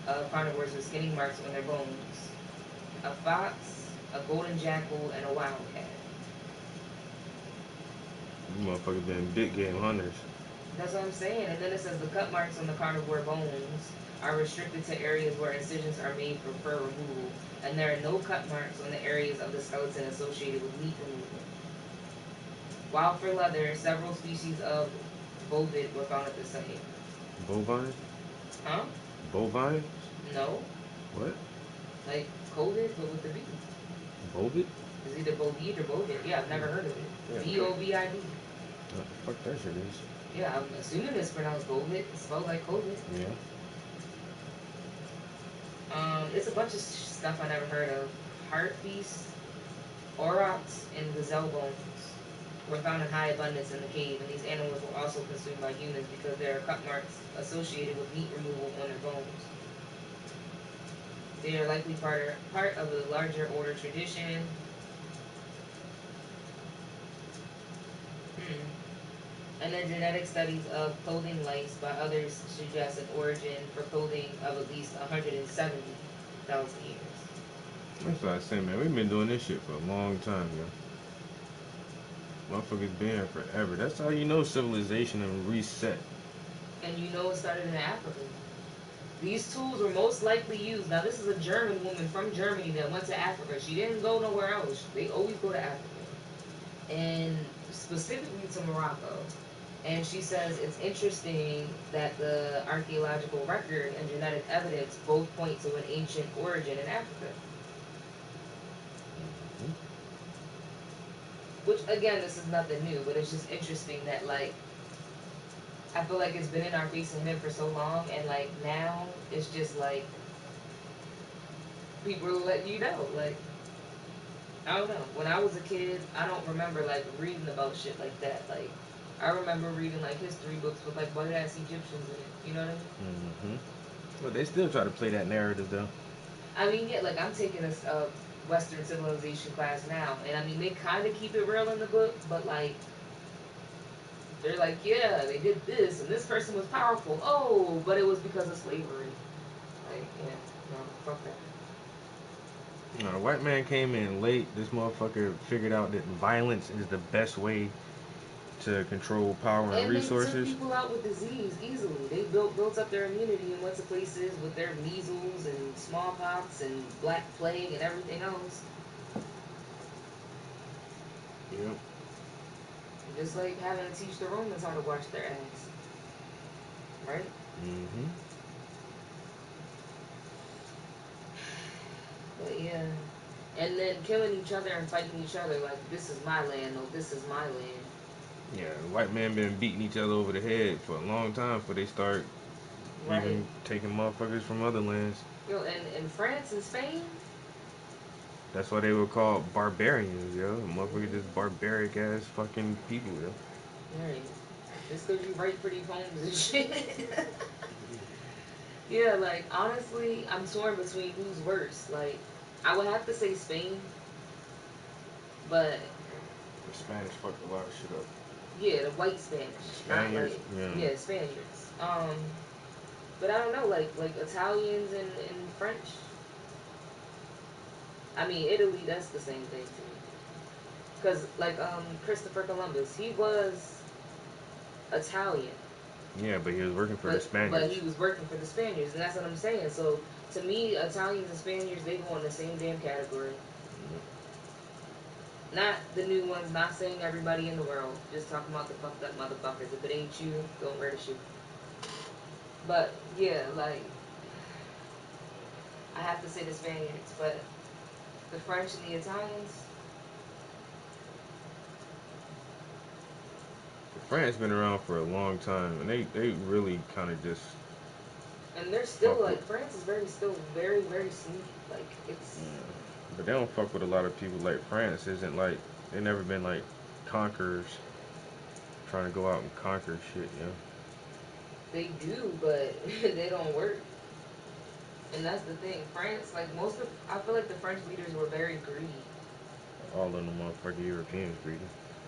Speaker 11: of carnivores with skinning marks on their bones: a fox, a golden jackal, and a wildcat.
Speaker 8: You motherfuckers been big game hunters.
Speaker 11: That's what I'm saying. And then it says the cut marks on the carnivore bones are restricted to areas where incisions are made for fur removal, and there are no cut marks on the areas of the skeleton associated with meat removal. While for leather, several species of bovid were found at the site.
Speaker 8: Bovine?
Speaker 11: Huh?
Speaker 8: Bovine?
Speaker 11: No.
Speaker 8: What?
Speaker 11: Like COVID, but with the B.
Speaker 8: Bovid?
Speaker 11: It's either bovid or bovid. Yeah, I've never heard of it.
Speaker 8: Yeah,
Speaker 11: B-O-V-I-D.
Speaker 8: What the fuck that shit is?
Speaker 11: Yeah, I'm assuming it's pronounced bovid. It spelled like COVID.
Speaker 8: Yeah.
Speaker 11: It's a bunch of stuff I never heard of. Hartebeest, aurochs, and gazelle bones were found in high abundance in the cave, and these animals were also consumed by humans because there are cut marks associated with meat removal on their bones. They are likely part of a larger order tradition. And then genetic studies of clothing lice by others suggest an origin for clothing of at least 170,000 years.
Speaker 8: That's what I say, man. We've been doing this shit for a long time, yo. Motherfuckers been here forever. That's how you know civilization and reset.
Speaker 11: And you know it started in Africa. These tools were most likely used. Now, this is a German woman from Germany that went to Africa. She didn't go nowhere else. They always go to Africa. And specifically to Morocco. And she says it's interesting that the archaeological record and genetic evidence both point to an ancient origin in Africa. Which, again, this is nothing new, but it's just interesting that, like, I feel like it's been in our face and head for so long, and, like, now it's just, like, people are letting you know. Like, I don't know. When I was a kid, I don't remember, like, reading about shit like that. Like, I remember reading, like, history books with, like, butt-ass Egyptians in it. You know what I mean?
Speaker 8: Mm-hmm. Well, they still try to play that narrative, though.
Speaker 11: I mean, yeah, like, I'm taking a Western civilization class now, and, I mean, they kind of keep it real in the book, but, like, they're like, yeah, they did this, and this person was powerful. Oh, but it was because of slavery. Like, yeah, no, fuck that.
Speaker 8: The white man came in late. This motherfucker figured out that violence is the best way to control power and resources.
Speaker 11: They took people out with disease easily. They built up their immunity and went to places with their measles and smallpox and black plague and everything else.
Speaker 8: Yep.
Speaker 11: Just like having to teach the Romans how to wash their ass. Right?
Speaker 8: Mm-hmm.
Speaker 11: But yeah. And then killing each other and fighting each other like, this is my land, no, this is my land.
Speaker 8: Yeah, the white man been beating each other over the head for a long time before they start even taking motherfuckers from other lands.
Speaker 11: Yo, in France and Spain?
Speaker 8: That's why they were called barbarians, yo. Motherfuckers just barbaric ass fucking people, yo.
Speaker 11: Right. Just because you write pretty poems and shit. Yeah, like, honestly, I'm torn between who's worse. Like, I would have to say Spain, but...
Speaker 8: The Spanish fucked a lot of shit up.
Speaker 11: Yeah, the white Spanish.
Speaker 8: Spaniards,
Speaker 11: yeah, Spaniards. But I don't know, like Italians and French. I mean, Italy, that's the same thing to me. Because, like, Christopher Columbus, he was Italian.
Speaker 8: Yeah, but he was working for the Spaniards.
Speaker 11: But he was working for the Spaniards, and that's what I'm saying. So, to me, Italians and Spaniards, they go in the same damn category. Not the new ones, not saying everybody in the world. Just talking about the fucked up motherfuckers. If it ain't you, don't wear the shoe. But, yeah, like, I have to say the Spaniards, but the French and the Italians.
Speaker 8: France been around for a long time, and they really kind of just.
Speaker 11: And they're still like France is still very sneaky. Like it's.
Speaker 8: Yeah. But they don't fuck with a lot of people. Like France isn't like they never been like conquerors trying to go out and conquer shit, yeah.
Speaker 11: They do, but they don't work. And that's the thing. France, like I feel like the French leaders were very greedy.
Speaker 8: All of them motherfucking Europeans greedy.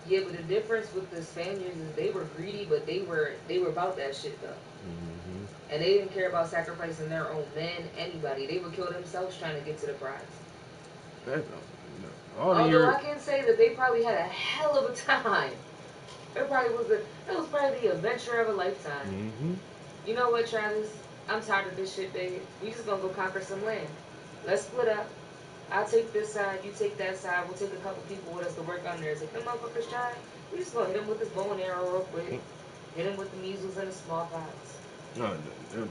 Speaker 11: Yeah, but the difference with the Spaniards is they were greedy, but they were about that shit though.
Speaker 8: Mm-hmm.
Speaker 11: And they didn't care about sacrificing their own men, anybody. They would kill themselves trying to get to the prize. Although I can say that they probably had a hell of a time. It was probably the adventure of a lifetime.
Speaker 8: Mm-hmm.
Speaker 11: You know what, Travis? I'm tired of this shit, babe. We just gonna go conquer some land. Let's split up. I'll take this side, you take that side. We'll take a couple people with us to work on there. It's like, them motherfuckers try. We just gonna hit them with this bow and arrow real quick. Hit them with the measles and the smallpox.
Speaker 8: No,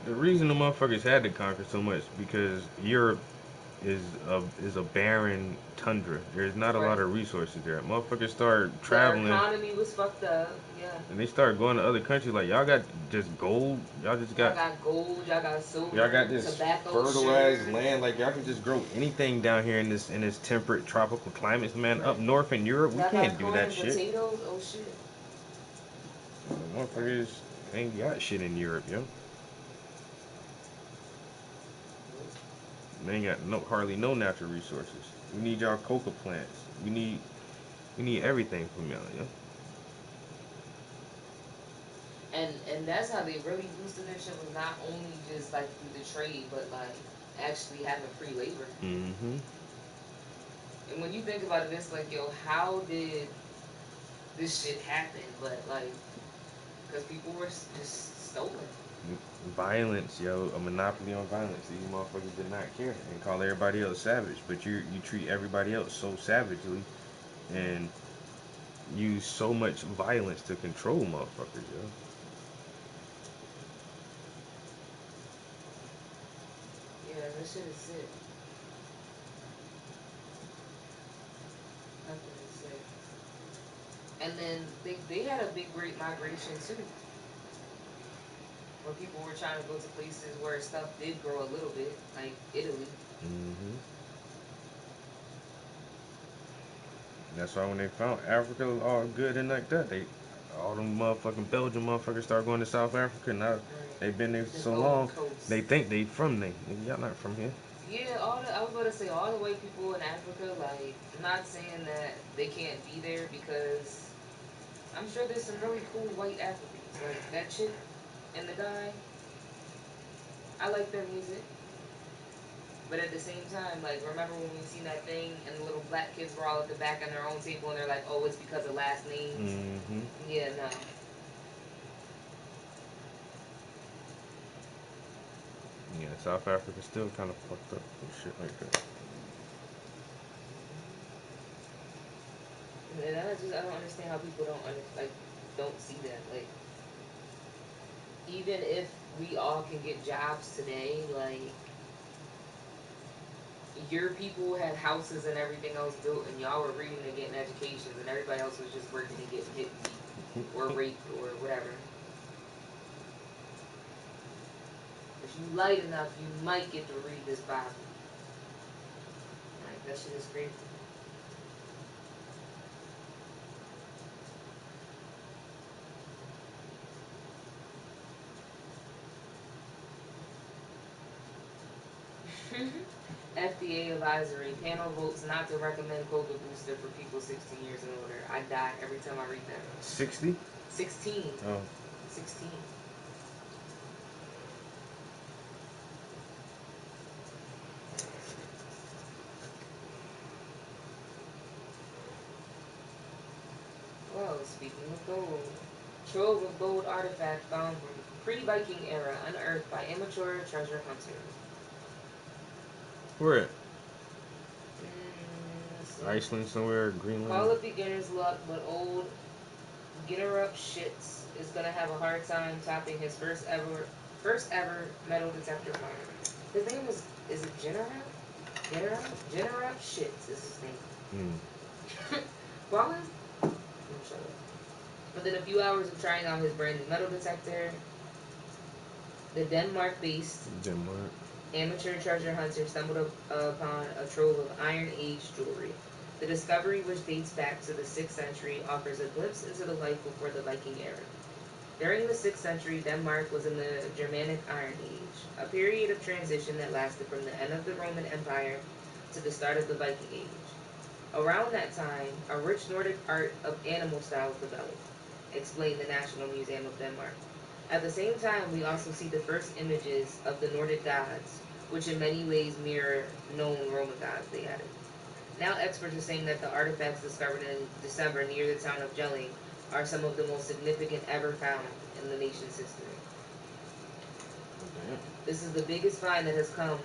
Speaker 8: the reason the motherfuckers had to conquer so much because Europe is a barren tundra. There's not a lot of resources there. Motherfuckers start traveling.
Speaker 11: Their economy was fucked up. Yeah.
Speaker 8: And they start going to other countries like, y'all got just gold. Y'all
Speaker 11: got gold. Y'all got silver.
Speaker 8: Y'all got this
Speaker 11: tobacco,
Speaker 8: fertilized land. Like y'all can just grow anything down here in this temperate tropical climates, man. Up north in Europe, we can't do that shit.
Speaker 11: Potatoes? Oh shit.
Speaker 8: Motherfuckers ain't got shit in Europe, yo. They ain't got hardly no natural resources. We need y'all coca plants. We need everything from y'all, yo.
Speaker 11: And that's how they really boosted their shit, was not only just like through the trade, but like actually having free labor.
Speaker 8: Mm-hmm.
Speaker 11: And when you think about it, it's like, yo, how did this shit happen? But like, because people were just stolen.
Speaker 8: Violence, yo, a monopoly on violence. These motherfuckers did not care and call everybody else savage, but you treat everybody else so savagely and use so much violence to control motherfuckers, yo.
Speaker 11: Yeah, that shit is sick. Nothing is sick. And then they had a big great migration too. Where people were trying to go to places where stuff did grow a little bit, like Italy.
Speaker 8: Mm-hmm. That's why when they found Africa was all good and like that, all them motherfucking Belgian motherfuckers started going to South Africa. Now they've been there so long, they think they from there. Y'all not from here.
Speaker 11: Yeah, I was about to say all the white people in Africa. Like, I'm not saying that they can't be there because I'm sure there's some really cool white Africans. Like that chick and the guy, I like their music. But at the same time, like, remember when we seen that thing and the little black kids were all at the back on their own table and they're like, oh, it's because of last names?
Speaker 8: Mm-hmm.
Speaker 11: Yeah, no.
Speaker 8: Yeah, South Africa still kind of fucked up and shit like that.
Speaker 11: And I don't understand how people don't see that. Like, even if we all can get jobs today, like, your people had houses and everything else built, and y'all were reading and getting educations, and everybody else was just working and getting hit or raped or whatever. If you light enough, you might get to read this Bible. Like, that shit is crazy. FDA advisory. Panel votes not to recommend COVID booster for people 16 years and older. I die every time I read that.
Speaker 8: 60?
Speaker 11: 16.
Speaker 8: Oh.
Speaker 11: 16. Well, speaking of gold, trove of gold artifact found from pre-Viking era unearthed by amateur treasure hunter.
Speaker 8: Where? Iceland somewhere, Greenland.
Speaker 11: Call it beginner's luck, but old Ginnerup Shits is gonna have a hard time topping his first ever metal detector find. His name is it Ginnerup? Ginnerup Shits is his name. Well, within a few hours of trying out his brand new metal detector, the Denmark-based amateur treasure hunter stumbled upon a trove of Iron Age jewelry. The discovery, which dates back to the 6th century, offers a glimpse into the life before the Viking era. During the 6th century, Denmark was in the Germanic Iron Age, a period of transition that lasted from the end of the Roman Empire to the start of the Viking Age. Around that time, a rich Nordic art of animal styles developed, explained the National Museum of Denmark. At the same time, we also see the first images of the Nordic gods, which in many ways mirror known Roman gods they added. Now experts are saying that the artifacts discovered in December near the town of Jelling are some of the most significant ever found in the nation's history. This is the biggest find that has come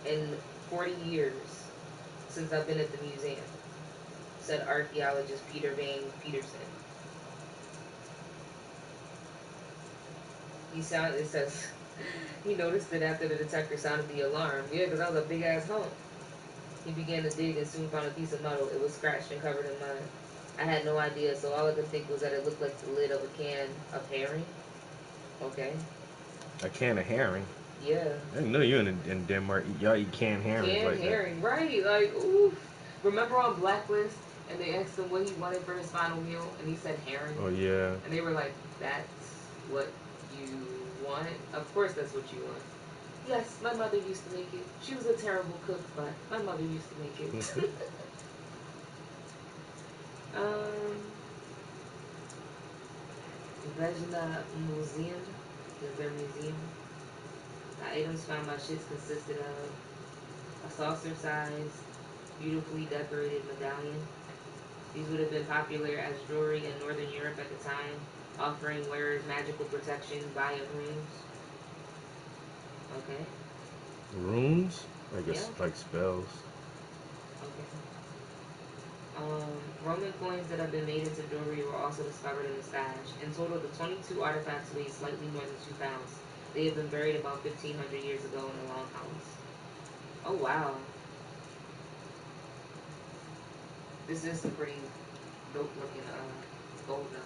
Speaker 11: in 40 years since I've been at the museum, said archaeologist Peter Van Peterson. It says, he noticed it after the detector sounded the alarm. Yeah, because that was a big-ass hump. He began to dig and soon found a piece of metal. It was scratched and covered in mud. I had no idea, so all I could think was that it looked like the lid of a can of herring. Okay.
Speaker 8: A can of herring?
Speaker 11: Yeah.
Speaker 8: I didn't know you in Denmark. Y'all eat canned herring
Speaker 11: Canned
Speaker 8: like
Speaker 11: herring, right. Like, ooh. Remember on Blacklist, and they asked him what he wanted for his final meal, and he said herring?
Speaker 8: Oh, yeah.
Speaker 11: And they were like, that's what you want? Of course that's what you want. Yes, my mother used to make it. She was a terrible cook, but my mother used to make it. Vejna Museum is their museum. The items found by ships consisted of a saucer-sized, beautifully decorated medallion. These would have been popular as jewelry in Northern Europe at the time, offering wearers magical protection via runes. Okay.
Speaker 8: Runes? Like
Speaker 11: Yeah.
Speaker 8: like spells.
Speaker 11: Okay. Roman coins that have been made into jewelry were also discovered in the stash. In total, the 22 artifacts weigh slightly more than 2 pounds. They have been buried about 1,500 years ago in a longhouse. Oh, wow. This is some pretty dope-looking gold, though.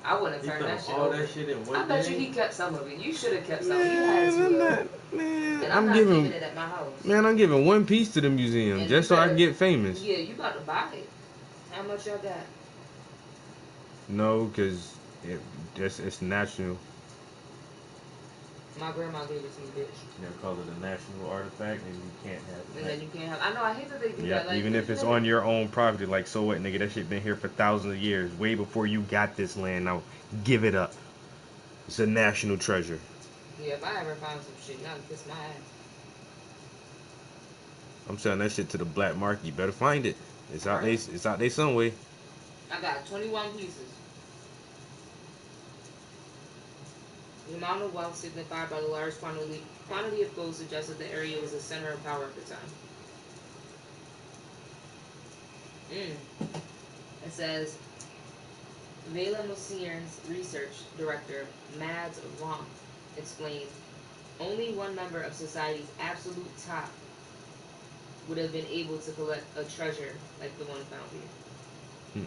Speaker 11: I wouldn't
Speaker 8: He
Speaker 11: turn that
Speaker 8: found
Speaker 11: shit
Speaker 8: all
Speaker 11: over.
Speaker 8: that shit in one
Speaker 11: I bet
Speaker 8: day?
Speaker 11: you he kept some of it. You should have kept some. You had to.
Speaker 8: Man,
Speaker 11: And I'm not
Speaker 8: giving
Speaker 11: keeping it at my house.
Speaker 8: Man, I'm giving one piece to the museum
Speaker 11: And
Speaker 8: just
Speaker 11: you
Speaker 8: so I
Speaker 11: better-
Speaker 8: can get famous.
Speaker 11: Yeah, you about to buy it. How much y'all got?
Speaker 8: No, because it's national.
Speaker 11: My grandma gave it to me, bitch.
Speaker 8: They call it a national artifact, and you can't have it.
Speaker 11: And then you can't have. I know. I hate that they do
Speaker 8: Yeah,
Speaker 11: that. Like,
Speaker 8: even if it's on your own property, like, so what, nigga? That shit been here for thousands of years, way before you got this land. Now, give it up. It's a national treasure.
Speaker 11: Yeah, if I ever find some shit, y'all kiss my ass.
Speaker 8: I'm selling that shit to the black market. You better find it. It's out there. It's out there some way.
Speaker 11: I got 21 pieces. The amount of wealth signified by the large quantity of gold suggests that the area was a center of power at the time. It says, Vela Museum's research director, Mads Ronk, explained, only one member of society's absolute top would have been able to collect a treasure like the one found here.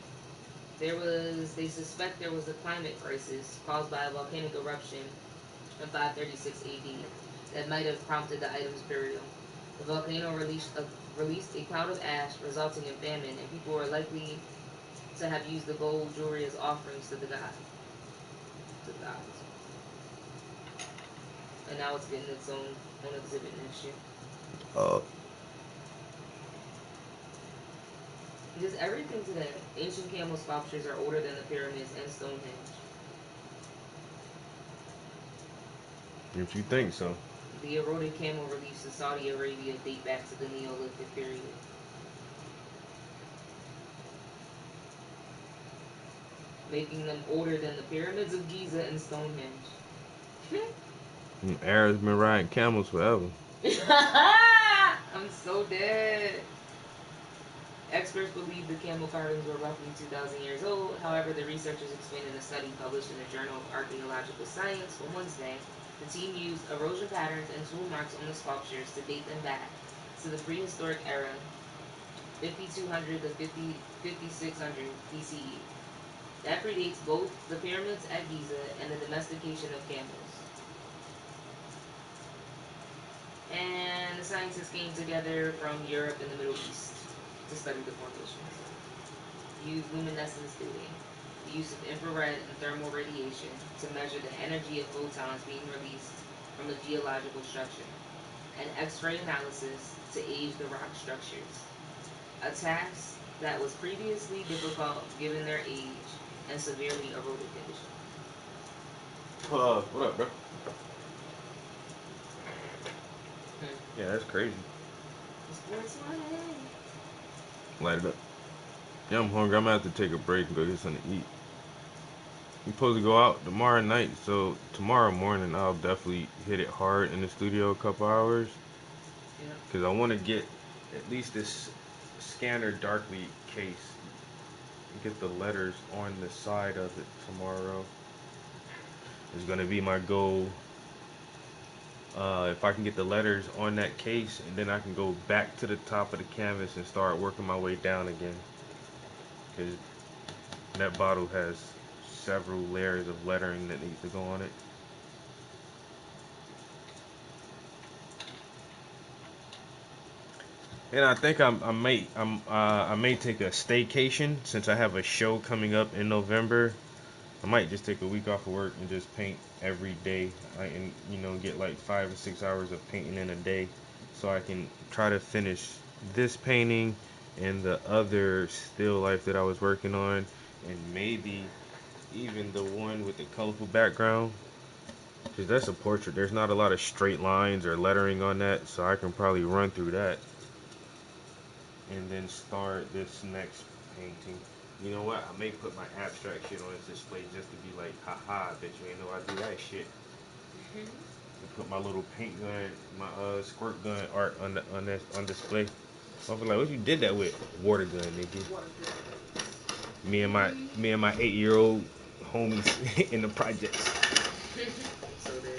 Speaker 11: They suspect there was a climate crisis caused by a volcanic eruption in 536 AD that might have prompted the item's burial. The volcano released a cloud of ash, resulting in famine, and people were likely to have used the gold jewelry as offerings to the gods. And now it's getting its own exhibit next year. Just everything today. Ancient camel sculptures are older than the pyramids and Stonehenge.
Speaker 8: If you think so.
Speaker 11: The eroded camel reliefs in Saudi Arabia date back to the Neolithic period. Making them older than the pyramids of Giza and Stonehenge.
Speaker 8: Arabs been riding camels forever.
Speaker 11: I'm so dead. Experts believe the camel carvings were roughly 2,000 years old. However, the researchers explained in a study published in the Journal of Archaeological Science on Wednesday, the team used erosion patterns and tool marks on the sculptures to date them back to the prehistoric era, 5200 to 5600 BCE. That predates both the pyramids at Giza and the domestication of camels. And the scientists came together from Europe and the Middle East. to study the formations. Use luminescence dating, the use of infrared and thermal radiation to measure the energy of photons being released from the geological structure, and X-ray analysis to age the rock structures, a task that was previously difficult given their age and severely eroded condition.
Speaker 8: What up, bro? Yeah, that's crazy. Light it up. Yeah, I'm hungry. I'm gonna have to take a break and go get something to eat. I'm supposed to go out tomorrow night, so tomorrow morning I'll definitely hit it hard in the studio a couple hours.
Speaker 11: Yeah.
Speaker 8: Cause I want to get at least this scanner darkly case and get the letters on the side of it tomorrow. It's gonna be my goal. If I can get the letters on that case, and then I can go back to the top of the canvas and start working my way down again. Cause that bottle has several layers of lettering that needs to go on it. And I think I may take a staycation since I have a show coming up in November. I might just take a week off of work and just paint every day. And get like 5 or 6 hours of painting in a day, so I can try to finish this painting and the other still life that I was working on, and maybe even the one with the colorful background. Because that's a portrait. There's not a lot of straight lines or lettering on that, so I can probably run through that and then start this next painting. You know what? I may put my abstract shit on this display just to be like, haha, bitch, you ain't know I do that shit. And put my little paint gun, my squirt gun art on display. I was like, what you did that with? Water gun, nigga. Me and my 8-year-old homies in the projects.
Speaker 11: So there.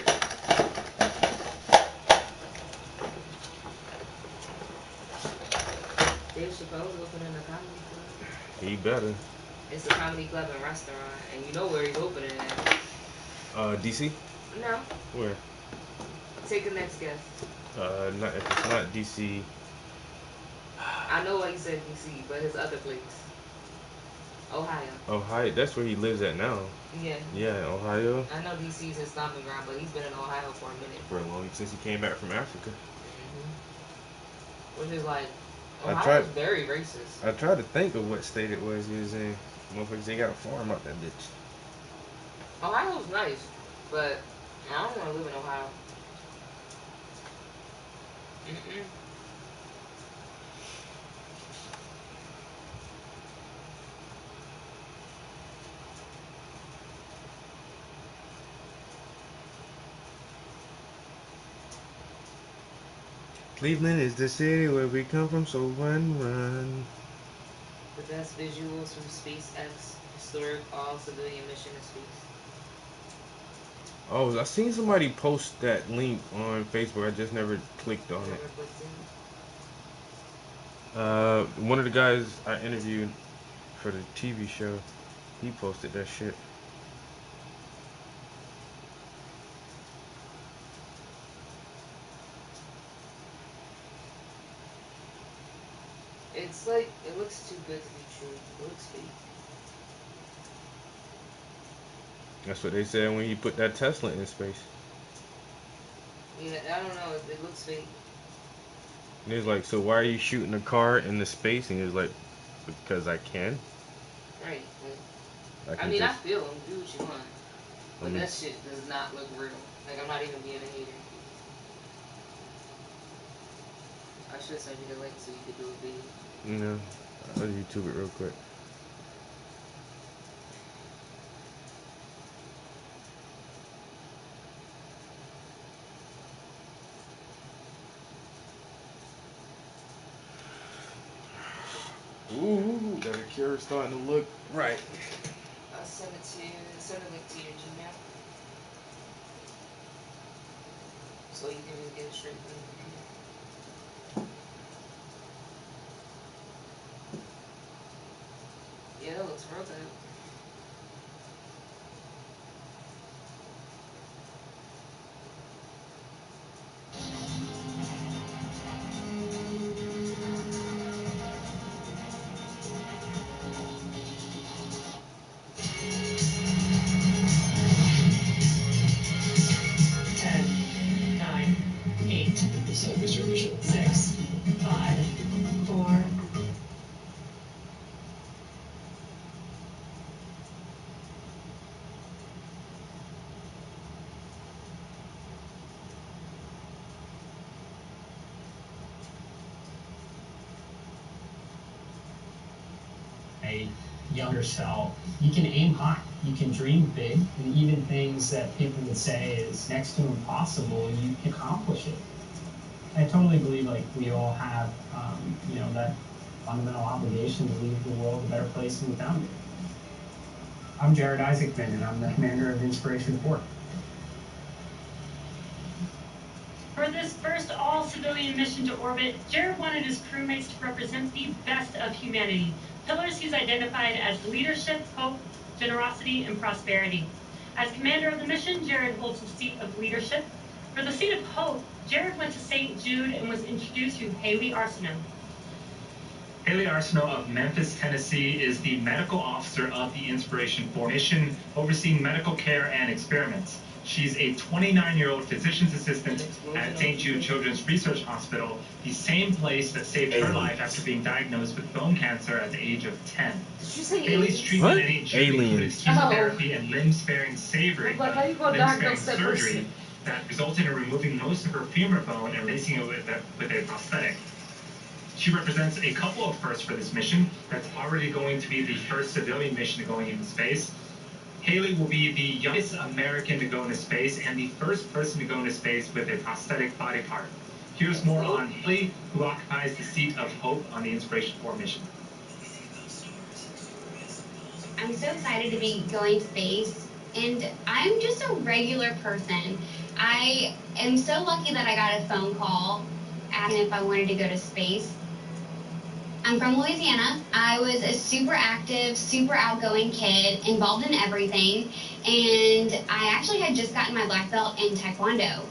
Speaker 11: Dave Chappelle's opening a comedy club.
Speaker 8: He better.
Speaker 11: It's a comedy club and restaurant, and you know where he's opening it at.
Speaker 8: DC?
Speaker 11: No.
Speaker 8: Where?
Speaker 11: Take the next guess.
Speaker 8: If it's not DC.
Speaker 11: I know why he said DC, but his other place. Ohio.
Speaker 8: Ohio, that's where he lives at now.
Speaker 11: Yeah.
Speaker 8: Yeah, Ohio.
Speaker 11: I know DC's his stomping ground, but he's been in Ohio for a minute.
Speaker 8: For a long, since he came back from Africa.
Speaker 11: Which is like, Ohio's very racist.
Speaker 8: I tried to think of what state it was he was in. Motherfuckers, they got a farm out that bitch.
Speaker 11: Ohio's nice, but I don't want to live in Ohio.
Speaker 8: Cleveland is the city where we come from, so run.
Speaker 11: The best visuals from SpaceX historic all-civilian mission to space.
Speaker 8: Oh, I seen somebody post that link on Facebook. I just never clicked on it. One of the guys I interviewed for the TV show, he posted that shit.
Speaker 11: It's like, it looks too good to be true. It looks fake.
Speaker 8: That's what they said when he put that Tesla in space.
Speaker 11: Yeah, I don't know. It looks fake.
Speaker 8: And he's like, so why are you shooting a car in the space? And he's like, because I can.
Speaker 11: Right.
Speaker 8: Like,
Speaker 11: I mean, I feel him. Do what you want. But that shit does not look real. Like, I'm not even being a hater. I should send you the link so you could do a video.
Speaker 8: Yeah, I'll YouTube it real quick. Ooh, that cure is starting to look right.
Speaker 11: I'll send it to you. Send a link to your Gmail. So you can just get it straight from the computer. Yeah, that looks real good.
Speaker 1: younger self, you can aim high, you can dream big, and even things that people would say is next to impossible, you can accomplish it. I totally believe like we all have, you know, that fundamental obligation to leave the world a better place than we found it. I'm Jared Isaacman, and I'm the commander of Inspiration 4.
Speaker 12: For this first all-civilian mission to orbit, Jared wanted his crewmates to represent the best of humanity, pillars he's identified as leadership, hope, generosity, and prosperity. As commander of the mission, Jared holds the seat of leadership. For the seat of hope, Jared went to St. Jude and was introduced to Haley Arsenault.
Speaker 23: Haley Arsenault of Memphis, Tennessee is the medical officer of the Inspiration 4 mission, overseeing medical care and experiments. She's a 29-year-old physician's assistant at St. Jude Children's Research Hospital, the same place that saved her life after being diagnosed with bone cancer at the age of 10. Haley's treatment at St. Jude included chemotherapy and limb-sparing surgery that resulted in removing most of her femur bone and replacing it with a prosthetic. She represents a couple of firsts for this mission. That's already going to be the first civilian mission going into space. Haley will be the youngest American to go into space and the first person to go into space with a prosthetic body part. Here's more on Haley, who occupies the seat of hope on the Inspiration 4 mission.
Speaker 24: I'm so excited to be going to space, and I'm just a regular person. I am so lucky that I got a phone call asking if I wanted to go to space. I'm from Louisiana. I was a super active, super outgoing kid, involved in everything, and I actually had just gotten my black belt in Taekwondo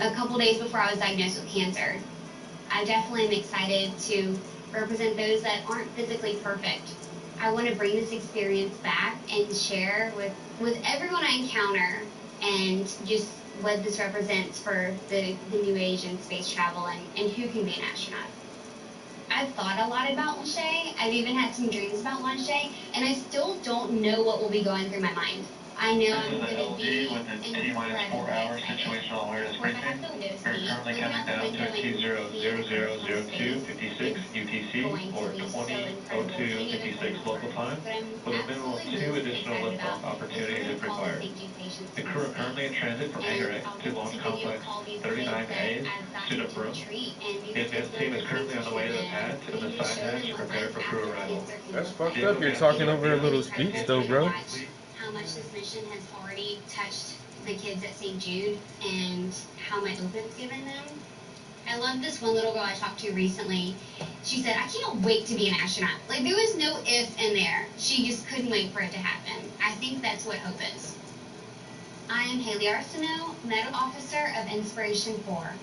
Speaker 24: a couple days before I was diagnosed with cancer. I definitely am excited to represent those that aren't physically perfect. I want to bring this experience back and share with everyone I encounter, and just what this represents for the new age in space travel and who can be an astronaut. I've thought a lot about launch day. I've even had some dreams about launch day, and I still don't know what will be going through my mind. I know I'm going to be incredibly excited. Of course, I have the windows seat. Looking out the window and seeing space,
Speaker 25: 56 UTC or 20:02:56 local time, with a minimum of 2 additional liftoff opportunities if required. The crew are currently in transit from Hangar A to Launch Complex 39A's suit-up room. The advanced team is currently on the way to the pad to the missile hatch to prepare for crew arrival.
Speaker 8: That's fucked up. You're talking over a little speech, though, bro.
Speaker 24: How much this mission has already touched the kids at St. Jude and how much hope it's given them. I love this one little girl I talked to recently. She said, I can't wait to be an astronaut. Like, there was no if in there. She just couldn't wait for it to happen. I think that's what hope is. I am Haley Arsenault, Medical Officer of Inspiration 4.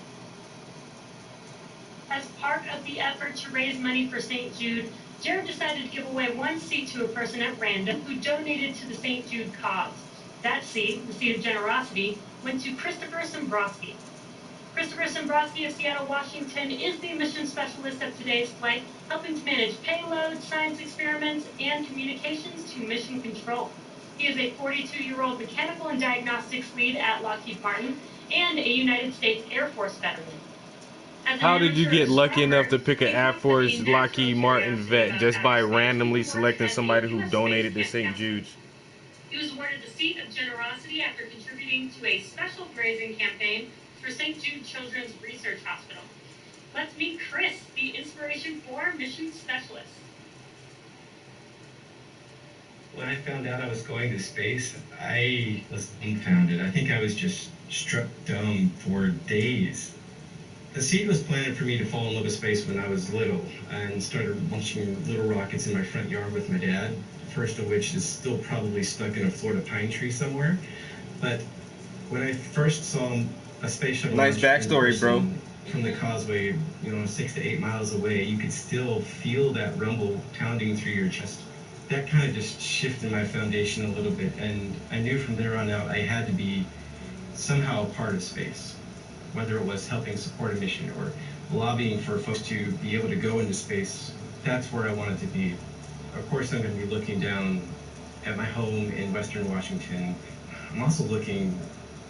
Speaker 12: As part of the effort to raise money for St. Jude, Jared decided to give away one seat to a person at random who donated to the St. Jude cause. That seat, the seat of generosity, went to Christopher Sombrosky. Christopher Sombrosky of Seattle, Washington, is the mission specialist of today's flight, helping to manage payload, science experiments, and communications to mission control. He is a 42-year-old mechanical and diagnostics lead at Lockheed Martin and a United States Air Force veteran.
Speaker 8: How did you get lucky enough to pick an Air Force Lockheed Martin vet just by randomly selecting somebody who donated to St. Jude's?
Speaker 12: He was awarded the seat of generosity after contributing to a special grazing campaign for St. Jude Children's Research Hospital. Let's meet Chris, the Inspiration 4 mission specialist.
Speaker 26: When I found out I was going to space, I was dumbfounded. I think I was just struck dumb for days. The seed was planted for me to fall in love with space when I was little and started launching little rockets in my front yard with my dad, the first of which is still probably stuck in a Florida pine tree somewhere. But when I first saw a space shuttle
Speaker 8: nice backstory, bro.
Speaker 26: From the causeway, 6 to 8 miles away, you could still feel that rumble pounding through your chest. That kind of just shifted my foundation a little bit, and I knew from there on out I had to be somehow a part of space. Whether it was helping support a mission or lobbying for folks to be able to go into space, that's where I wanted to be. Of course, I'm going to be looking down at my home in Western Washington. I'm also looking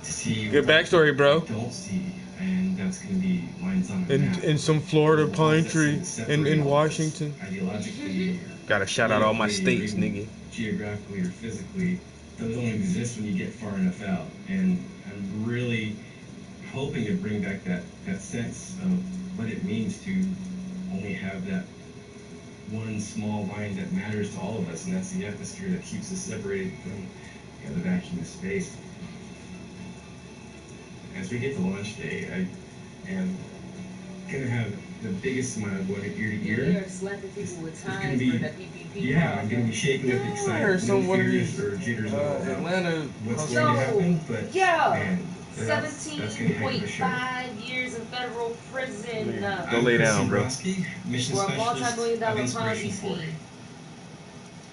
Speaker 26: to see
Speaker 8: good backstory, bro.
Speaker 26: I don't see, and that's going to be lines on the map.
Speaker 8: In some Florida pine tree in Washington.
Speaker 26: Ideologically,
Speaker 8: Gotta shout out all my states, nigga.
Speaker 26: Geographically or physically, those only exist when you get far enough out. And I'm really hoping to bring back that sense of what it means to only have that one small line that matters to all of us, and that's the atmosphere that keeps us separated from the vacuum of space. As we get to launch day, I am gonna have the biggest smile going ear to ear.
Speaker 11: You're slapping people with time
Speaker 26: gonna be,
Speaker 11: for the PPP.
Speaker 26: yeah, I'm gonna be shaking with excitement, no fears or jitters about
Speaker 8: Atlanta
Speaker 26: what's going to happen, but man, that's gonna be a heck of a show.
Speaker 11: 17.5 years in federal prison.
Speaker 8: Go lay down, bro.
Speaker 26: Mission
Speaker 11: For a
Speaker 26: specialist
Speaker 11: multi-million-dollar
Speaker 26: of
Speaker 11: Ponzi
Speaker 26: Inspiration
Speaker 11: scheme.
Speaker 26: 40.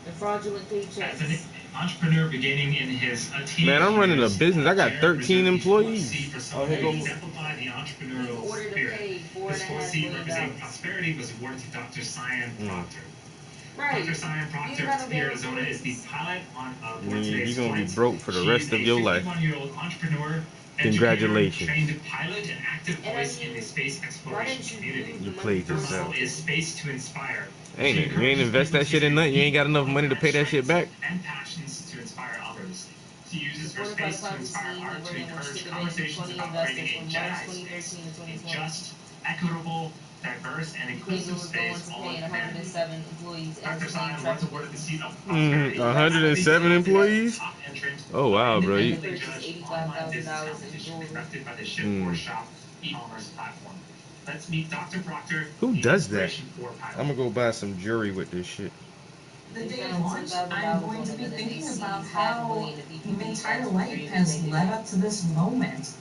Speaker 11: The fraudulent paychecks.
Speaker 23: As an entrepreneur beginning in his teen
Speaker 8: Man, I'm running a
Speaker 23: years,
Speaker 8: business. I got 13 employees.
Speaker 23: for
Speaker 8: Oh,
Speaker 23: someone
Speaker 8: here
Speaker 23: who
Speaker 8: goes.
Speaker 23: exemplified the entrepreneurial spirit. This 4C representing prosperity was awarded to Dr. Cyan Proctor.
Speaker 11: Right.
Speaker 23: Dr. Cyan Proctor of Arizona is the pilot on
Speaker 8: Man,
Speaker 23: today's
Speaker 8: you're gonna be
Speaker 23: flight.
Speaker 8: broke for the rest of your life.
Speaker 23: 51-year-old entrepreneur,
Speaker 8: Congratulations.
Speaker 23: educator, trained pilot, and active voice in the space exploration community.
Speaker 8: You played
Speaker 23: Her
Speaker 8: yourself.
Speaker 23: model is Space to Inspire.
Speaker 8: Ain't it? You ain't invest that shit in nothing. You ain't got enough money to pay that shit back.
Speaker 23: And passions to inspire others. She uses her space to inspire art to encourage conversations about creating a Jedi space, a just, equitable, diverse, and inclusive space all in humanity.
Speaker 11: 107 employees.
Speaker 23: Dr. Cyan once awarded the seat of prosperity.
Speaker 8: 107 employees?
Speaker 23: Top entrant.
Speaker 8: Oh wow, bro. You,
Speaker 11: $85,000 in jewelry.
Speaker 23: Conducted by the Shipboard Shop e-commerce platform. Let's meet Dr. Proctor.
Speaker 8: who does that?
Speaker 23: Inspiration 4 pilot.
Speaker 8: I'm gonna go buy some jewelry with this shit.
Speaker 3: The day of launch, I'm going to be thinking about how my entire life has led up to this moment.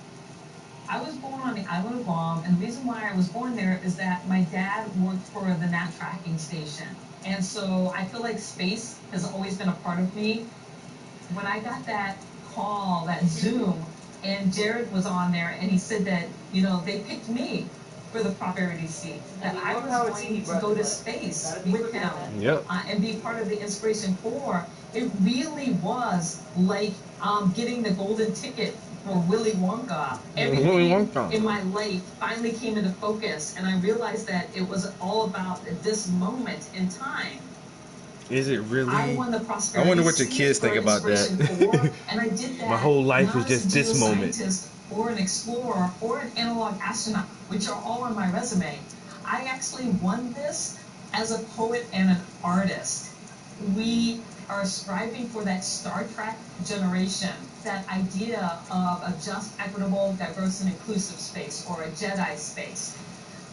Speaker 3: I was born on the island of Guam, and the reason why I was born there is that my dad worked for the NAT tracking station. And so I feel like space has always been a part of me. When I got that call, that Zoom, and Jared was on there, and he said that, you know, they picked me for the prosperity seat, that I was going to go to space with him and be part of the Inspiration 4. It really was like getting the golden ticket for Willy Wonka. Everything in my life finally came into focus, and I realized that it was all about this moment in time.
Speaker 8: Is it really?
Speaker 3: I won the prosperity
Speaker 8: I wonder what your
Speaker 3: seat
Speaker 8: kids
Speaker 3: for
Speaker 8: think about
Speaker 3: Inspiration
Speaker 8: that.
Speaker 3: 4, and I did that
Speaker 8: My whole life
Speaker 3: not
Speaker 8: was just
Speaker 3: as a
Speaker 8: this moment.
Speaker 3: geoscientist or an explorer or an analog astronaut, which are all on my resume. I actually won this as a poet and an artist. We are striving for that Star Trek generation, that idea of a just, equitable, diverse, and inclusive space, or a Jedi space.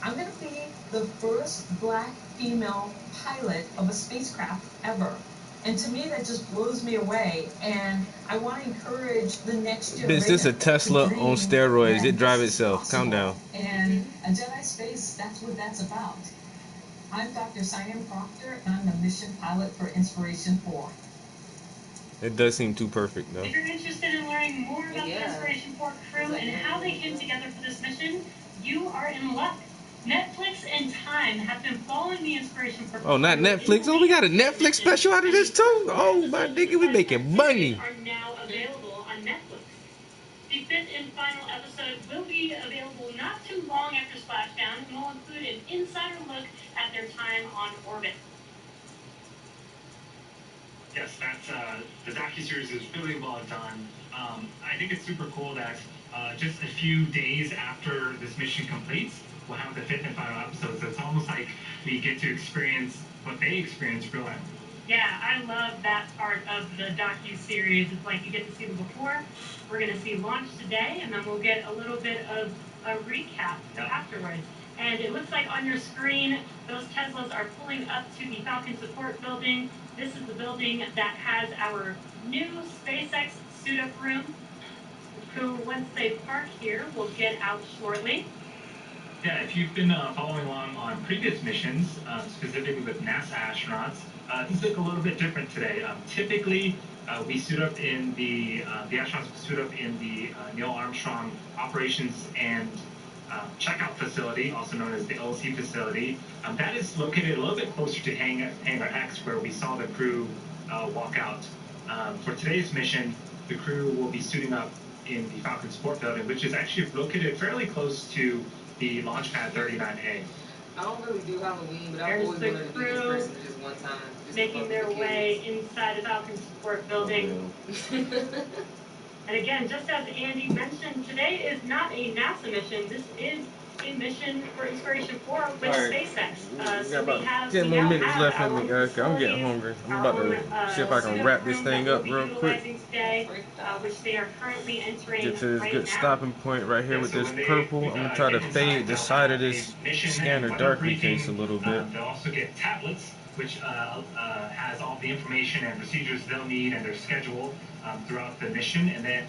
Speaker 3: I'm going to be the first black female pilot of a spacecraft ever. And to me, that just blows me away. And I want to encourage the next generation.
Speaker 8: Bitch, this a Tesla on steroids. It drive itself. Calm down.
Speaker 3: And a Jedi space, that's what that's about. I'm Dr. Cyan Proctor, and I'm the mission pilot for Inspiration 4.
Speaker 8: It does seem too perfect, though.
Speaker 12: If you're interested in learning more about the Inspiration 4 crew and how they came together for this mission, you are in luck. Netflix and Time have been following the Inspiration 4
Speaker 8: Oh, not Netflix. Oh, we got a Netflix special out of this, too? Oh, my nigga, we making money.
Speaker 12: are now available on Netflix. The 5th and final episode will be available not too long after Splashdown and will include an insider look at their time on orbit.
Speaker 23: Yes, that's the docuseries is really well done. I think it's super cool that just a few days after this mission completes, we'll have the 5th and final episode. So it's almost like we get to experience what they experienced real life.
Speaker 12: Yeah, I love that part of the docu-series. It's like you get to see them before, we're going to see launch today, and then we'll get a little bit of a recap afterwards. And it looks like on your screen, those Teslas are pulling up to the Falcon Support Building. This is the building that has our new SpaceX suit-up room, who, once they park here, will get out shortly.
Speaker 23: Yeah, if you've been following along on previous missions, specifically with NASA astronauts, these look a little bit different today. Typically, we suit up in the astronauts suit up in the Neil Armstrong Operations and Checkout Facility, also known as the LC facility. That is located a little bit closer to Hangar X, where we saw the crew walk out. For today's mission, the crew will be suiting up in the Falcon Support Building, which is actually located fairly close to the Launch Pad 39A.
Speaker 11: I don't really do Halloween, but I've
Speaker 12: There's
Speaker 11: always
Speaker 12: the
Speaker 11: wanted to be this
Speaker 12: crew
Speaker 11: person just one time. Just
Speaker 12: making their way inside the Falcon Support Building. And again, just as Andy mentioned, today is not a NASA mission. This is a mission for Inspiration 4 with SpaceX.
Speaker 8: We got about 10 more minutes left in me, guys. I'm getting hungry. I'm about to see if I can wrap this thing up real quick.
Speaker 12: Today, which they are currently entering
Speaker 8: Get to this
Speaker 12: right
Speaker 8: good
Speaker 12: now.
Speaker 8: stopping point right here with this purple. I'm gonna try to fade the side of this scanner darkly case a little bit.
Speaker 23: They'll also get tablets, which has all the information and procedures they'll need and their schedule throughout the mission. And then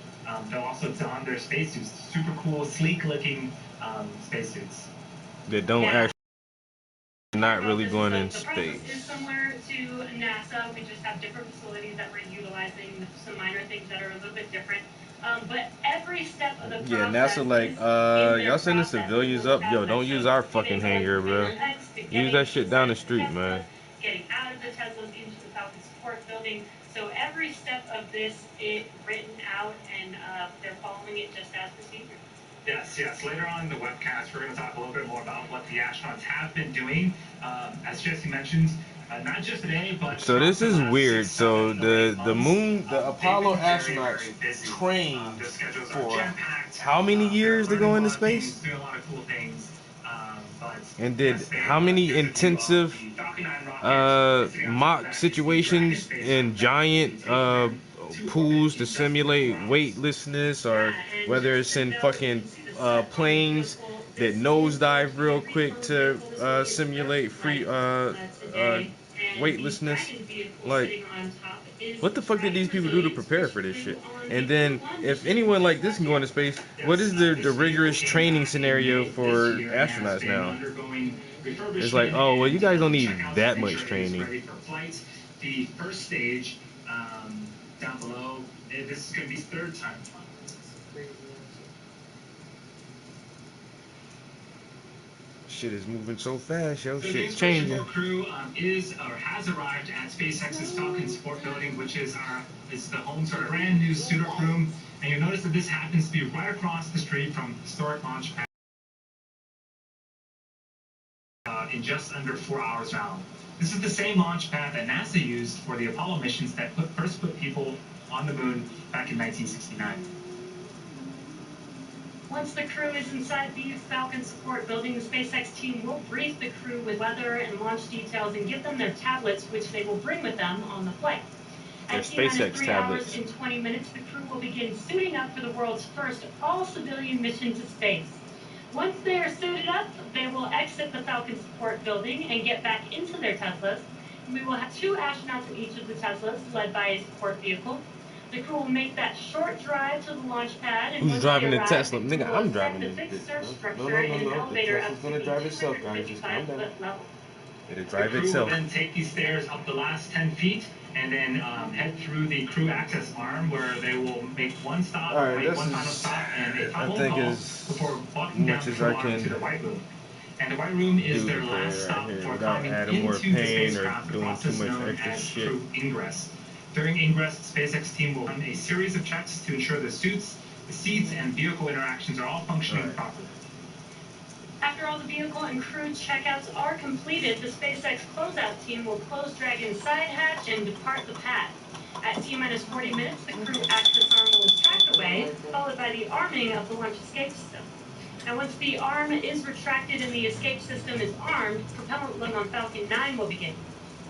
Speaker 23: they'll also don their spacesuits, super cool, sleek-looking spacesuits.
Speaker 8: That don't actually not really going in
Speaker 12: The process is
Speaker 8: space.
Speaker 12: similar to NASA. We just have different facilities that we're utilizing, some minor things that are a little bit different. But every step of the process.
Speaker 8: Yeah, NASA like, y'all sending civilians up? Yo, don't use our fucking hangar, bro. Use that shit down the street, man.
Speaker 12: Getting out of the Teslas into the Falcon Support Building. So every step of this is written out, and they're following it just as procedure.
Speaker 23: Yes. Later on in the webcast, we're going to talk a little bit more about what the astronauts have been doing. As Jesse mentioned, not just today, but
Speaker 8: So this is weird. So the moon, the Apollo astronauts trained for how many years to go into space?
Speaker 23: doing a lot of cool things.
Speaker 8: And did how many intensive mock situations in giant pools to simulate weightlessness, or whether it's in fucking planes that nosedive real quick to simulate free weightlessness? Like, what the fuck did these people do to prepare for this shit? And then, if anyone like this can go into space, what is the rigorous training scenario for astronauts now? It's like, oh, well, you guys don't need that much training.
Speaker 23: The first stage down below, this is going to be third time.
Speaker 8: Shit is moving so fast, yo.
Speaker 23: So
Speaker 8: Shit's
Speaker 23: the Inspiration
Speaker 8: changing.
Speaker 23: 4 crew is or has arrived at SpaceX's Falcon Support Building, which is the home to our brand new suit room. And you'll notice that this happens to be right across the street from historic launch pad in just under 4 hours now. This is the same launch pad that NASA used for the Apollo missions that first put people on the moon back in 1969.
Speaker 12: Once the crew is inside the Falcon Support Building, the SpaceX team will brief the crew with weather and launch details and give them their tablets, which they will bring with them on the flight. At
Speaker 8: SpaceX
Speaker 12: 3
Speaker 8: tablets.
Speaker 12: hours and 20 minutes, the crew will begin suiting up for the world's first all-civilian mission to space. Once they are suited up, they will exit the Falcon Support Building and get back into their Teslas. And we will have 2 astronauts in each of the Teslas, led by a support vehicle. The crew will make that short drive to the launch pad. And
Speaker 8: Who's
Speaker 12: once
Speaker 8: driving
Speaker 12: they
Speaker 8: the
Speaker 12: arrive,
Speaker 8: Tesla?
Speaker 12: the
Speaker 8: Nigga,
Speaker 12: crew
Speaker 8: I'm
Speaker 12: will
Speaker 8: driving
Speaker 12: set
Speaker 8: this
Speaker 12: the
Speaker 8: bitch.
Speaker 12: fixed search
Speaker 8: No,
Speaker 12: structure in an
Speaker 8: the
Speaker 12: elevator up
Speaker 8: Tesla's
Speaker 12: to
Speaker 8: gonna
Speaker 12: the
Speaker 8: drive itself, guys. Just calm
Speaker 12: 255
Speaker 8: down.
Speaker 12: foot level.
Speaker 8: It'll
Speaker 23: The
Speaker 8: drive
Speaker 23: crew
Speaker 8: itself.
Speaker 23: will then take these stairs up the last 10 feet and then head through the crew access arm, where they will make one stop,
Speaker 8: All right,
Speaker 23: make
Speaker 8: this
Speaker 23: one
Speaker 8: is-
Speaker 23: final stop, and a
Speaker 8: I
Speaker 23: final
Speaker 8: think
Speaker 23: call
Speaker 8: is
Speaker 23: before walking down
Speaker 8: much
Speaker 23: the
Speaker 8: as
Speaker 23: crew
Speaker 8: I
Speaker 23: arm
Speaker 8: can
Speaker 23: to the White Room. And the White Room is
Speaker 8: do
Speaker 23: their
Speaker 8: it
Speaker 23: last
Speaker 8: right
Speaker 23: stop
Speaker 8: here
Speaker 23: before
Speaker 8: without
Speaker 23: climbing
Speaker 8: adding more
Speaker 23: into the
Speaker 8: pain or
Speaker 23: spacecraft, the
Speaker 8: doing too
Speaker 23: process
Speaker 8: much
Speaker 23: known
Speaker 8: extra
Speaker 23: as
Speaker 8: shit.
Speaker 23: crew ingress. During ingress, the SpaceX team will run a series of checks to ensure the suits, the seats, and vehicle interactions are all functioning properly.
Speaker 12: After all the vehicle and crew checkouts are completed, the SpaceX closeout team will close Dragon's side hatch and depart the pad. At T-minus 40 minutes, the crew access arm will retract away, followed by the arming of the launch escape system. Now, once the arm is retracted and the escape system is armed, propellant load on Falcon 9 will begin.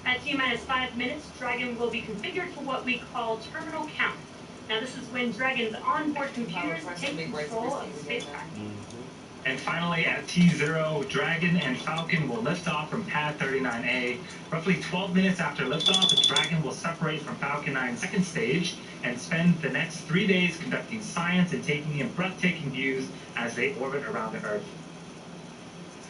Speaker 12: At T-minus 5 minutes, Dragon will be configured for what we call terminal count. Now, this is when Dragon's onboard computers take control of the spacecraft.
Speaker 23: And finally, at T0, Dragon and Falcon will lift off from Pad 39A. Roughly 12 minutes after liftoff, the Dragon will separate from Falcon 9's second stage and spend the next 3 days conducting science and taking in breathtaking views as they orbit around the Earth.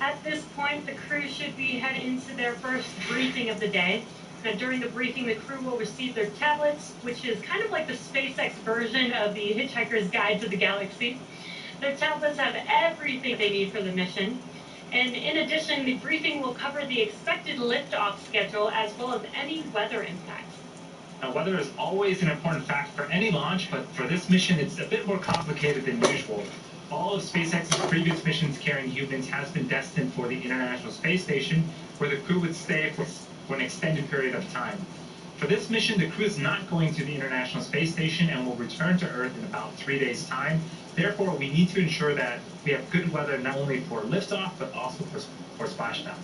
Speaker 12: At this point, the crew should be heading into their first briefing of the day. Now, during the briefing, the crew will receive their tablets, which is kind of like the SpaceX version of the Hitchhiker's Guide to the Galaxy. Their tablets have everything they need for the mission. And in addition, the briefing will cover the expected liftoff schedule as well as any weather impacts.
Speaker 23: Now, weather is always an important factor for any launch, but for this mission, it's a bit more complicated than usual. All of SpaceX's previous missions carrying humans has been destined for the International Space Station, where the crew would stay for an extended period of time. For this mission, the crew is not going to the International Space Station and will return to Earth in about 3 days' time. Therefore, we need to ensure that we have good weather not only for liftoff, but also for splashdown.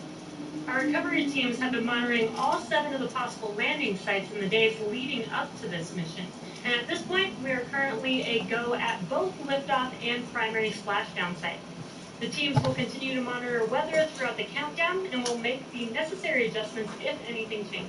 Speaker 12: Our recovery teams have been monitoring all 7 of the possible landing sites in the days leading up to this mission. And at this point, we are currently a go at both liftoff and primary splashdown sites. The teams will continue to monitor weather throughout the countdown and will make the necessary adjustments if anything changes.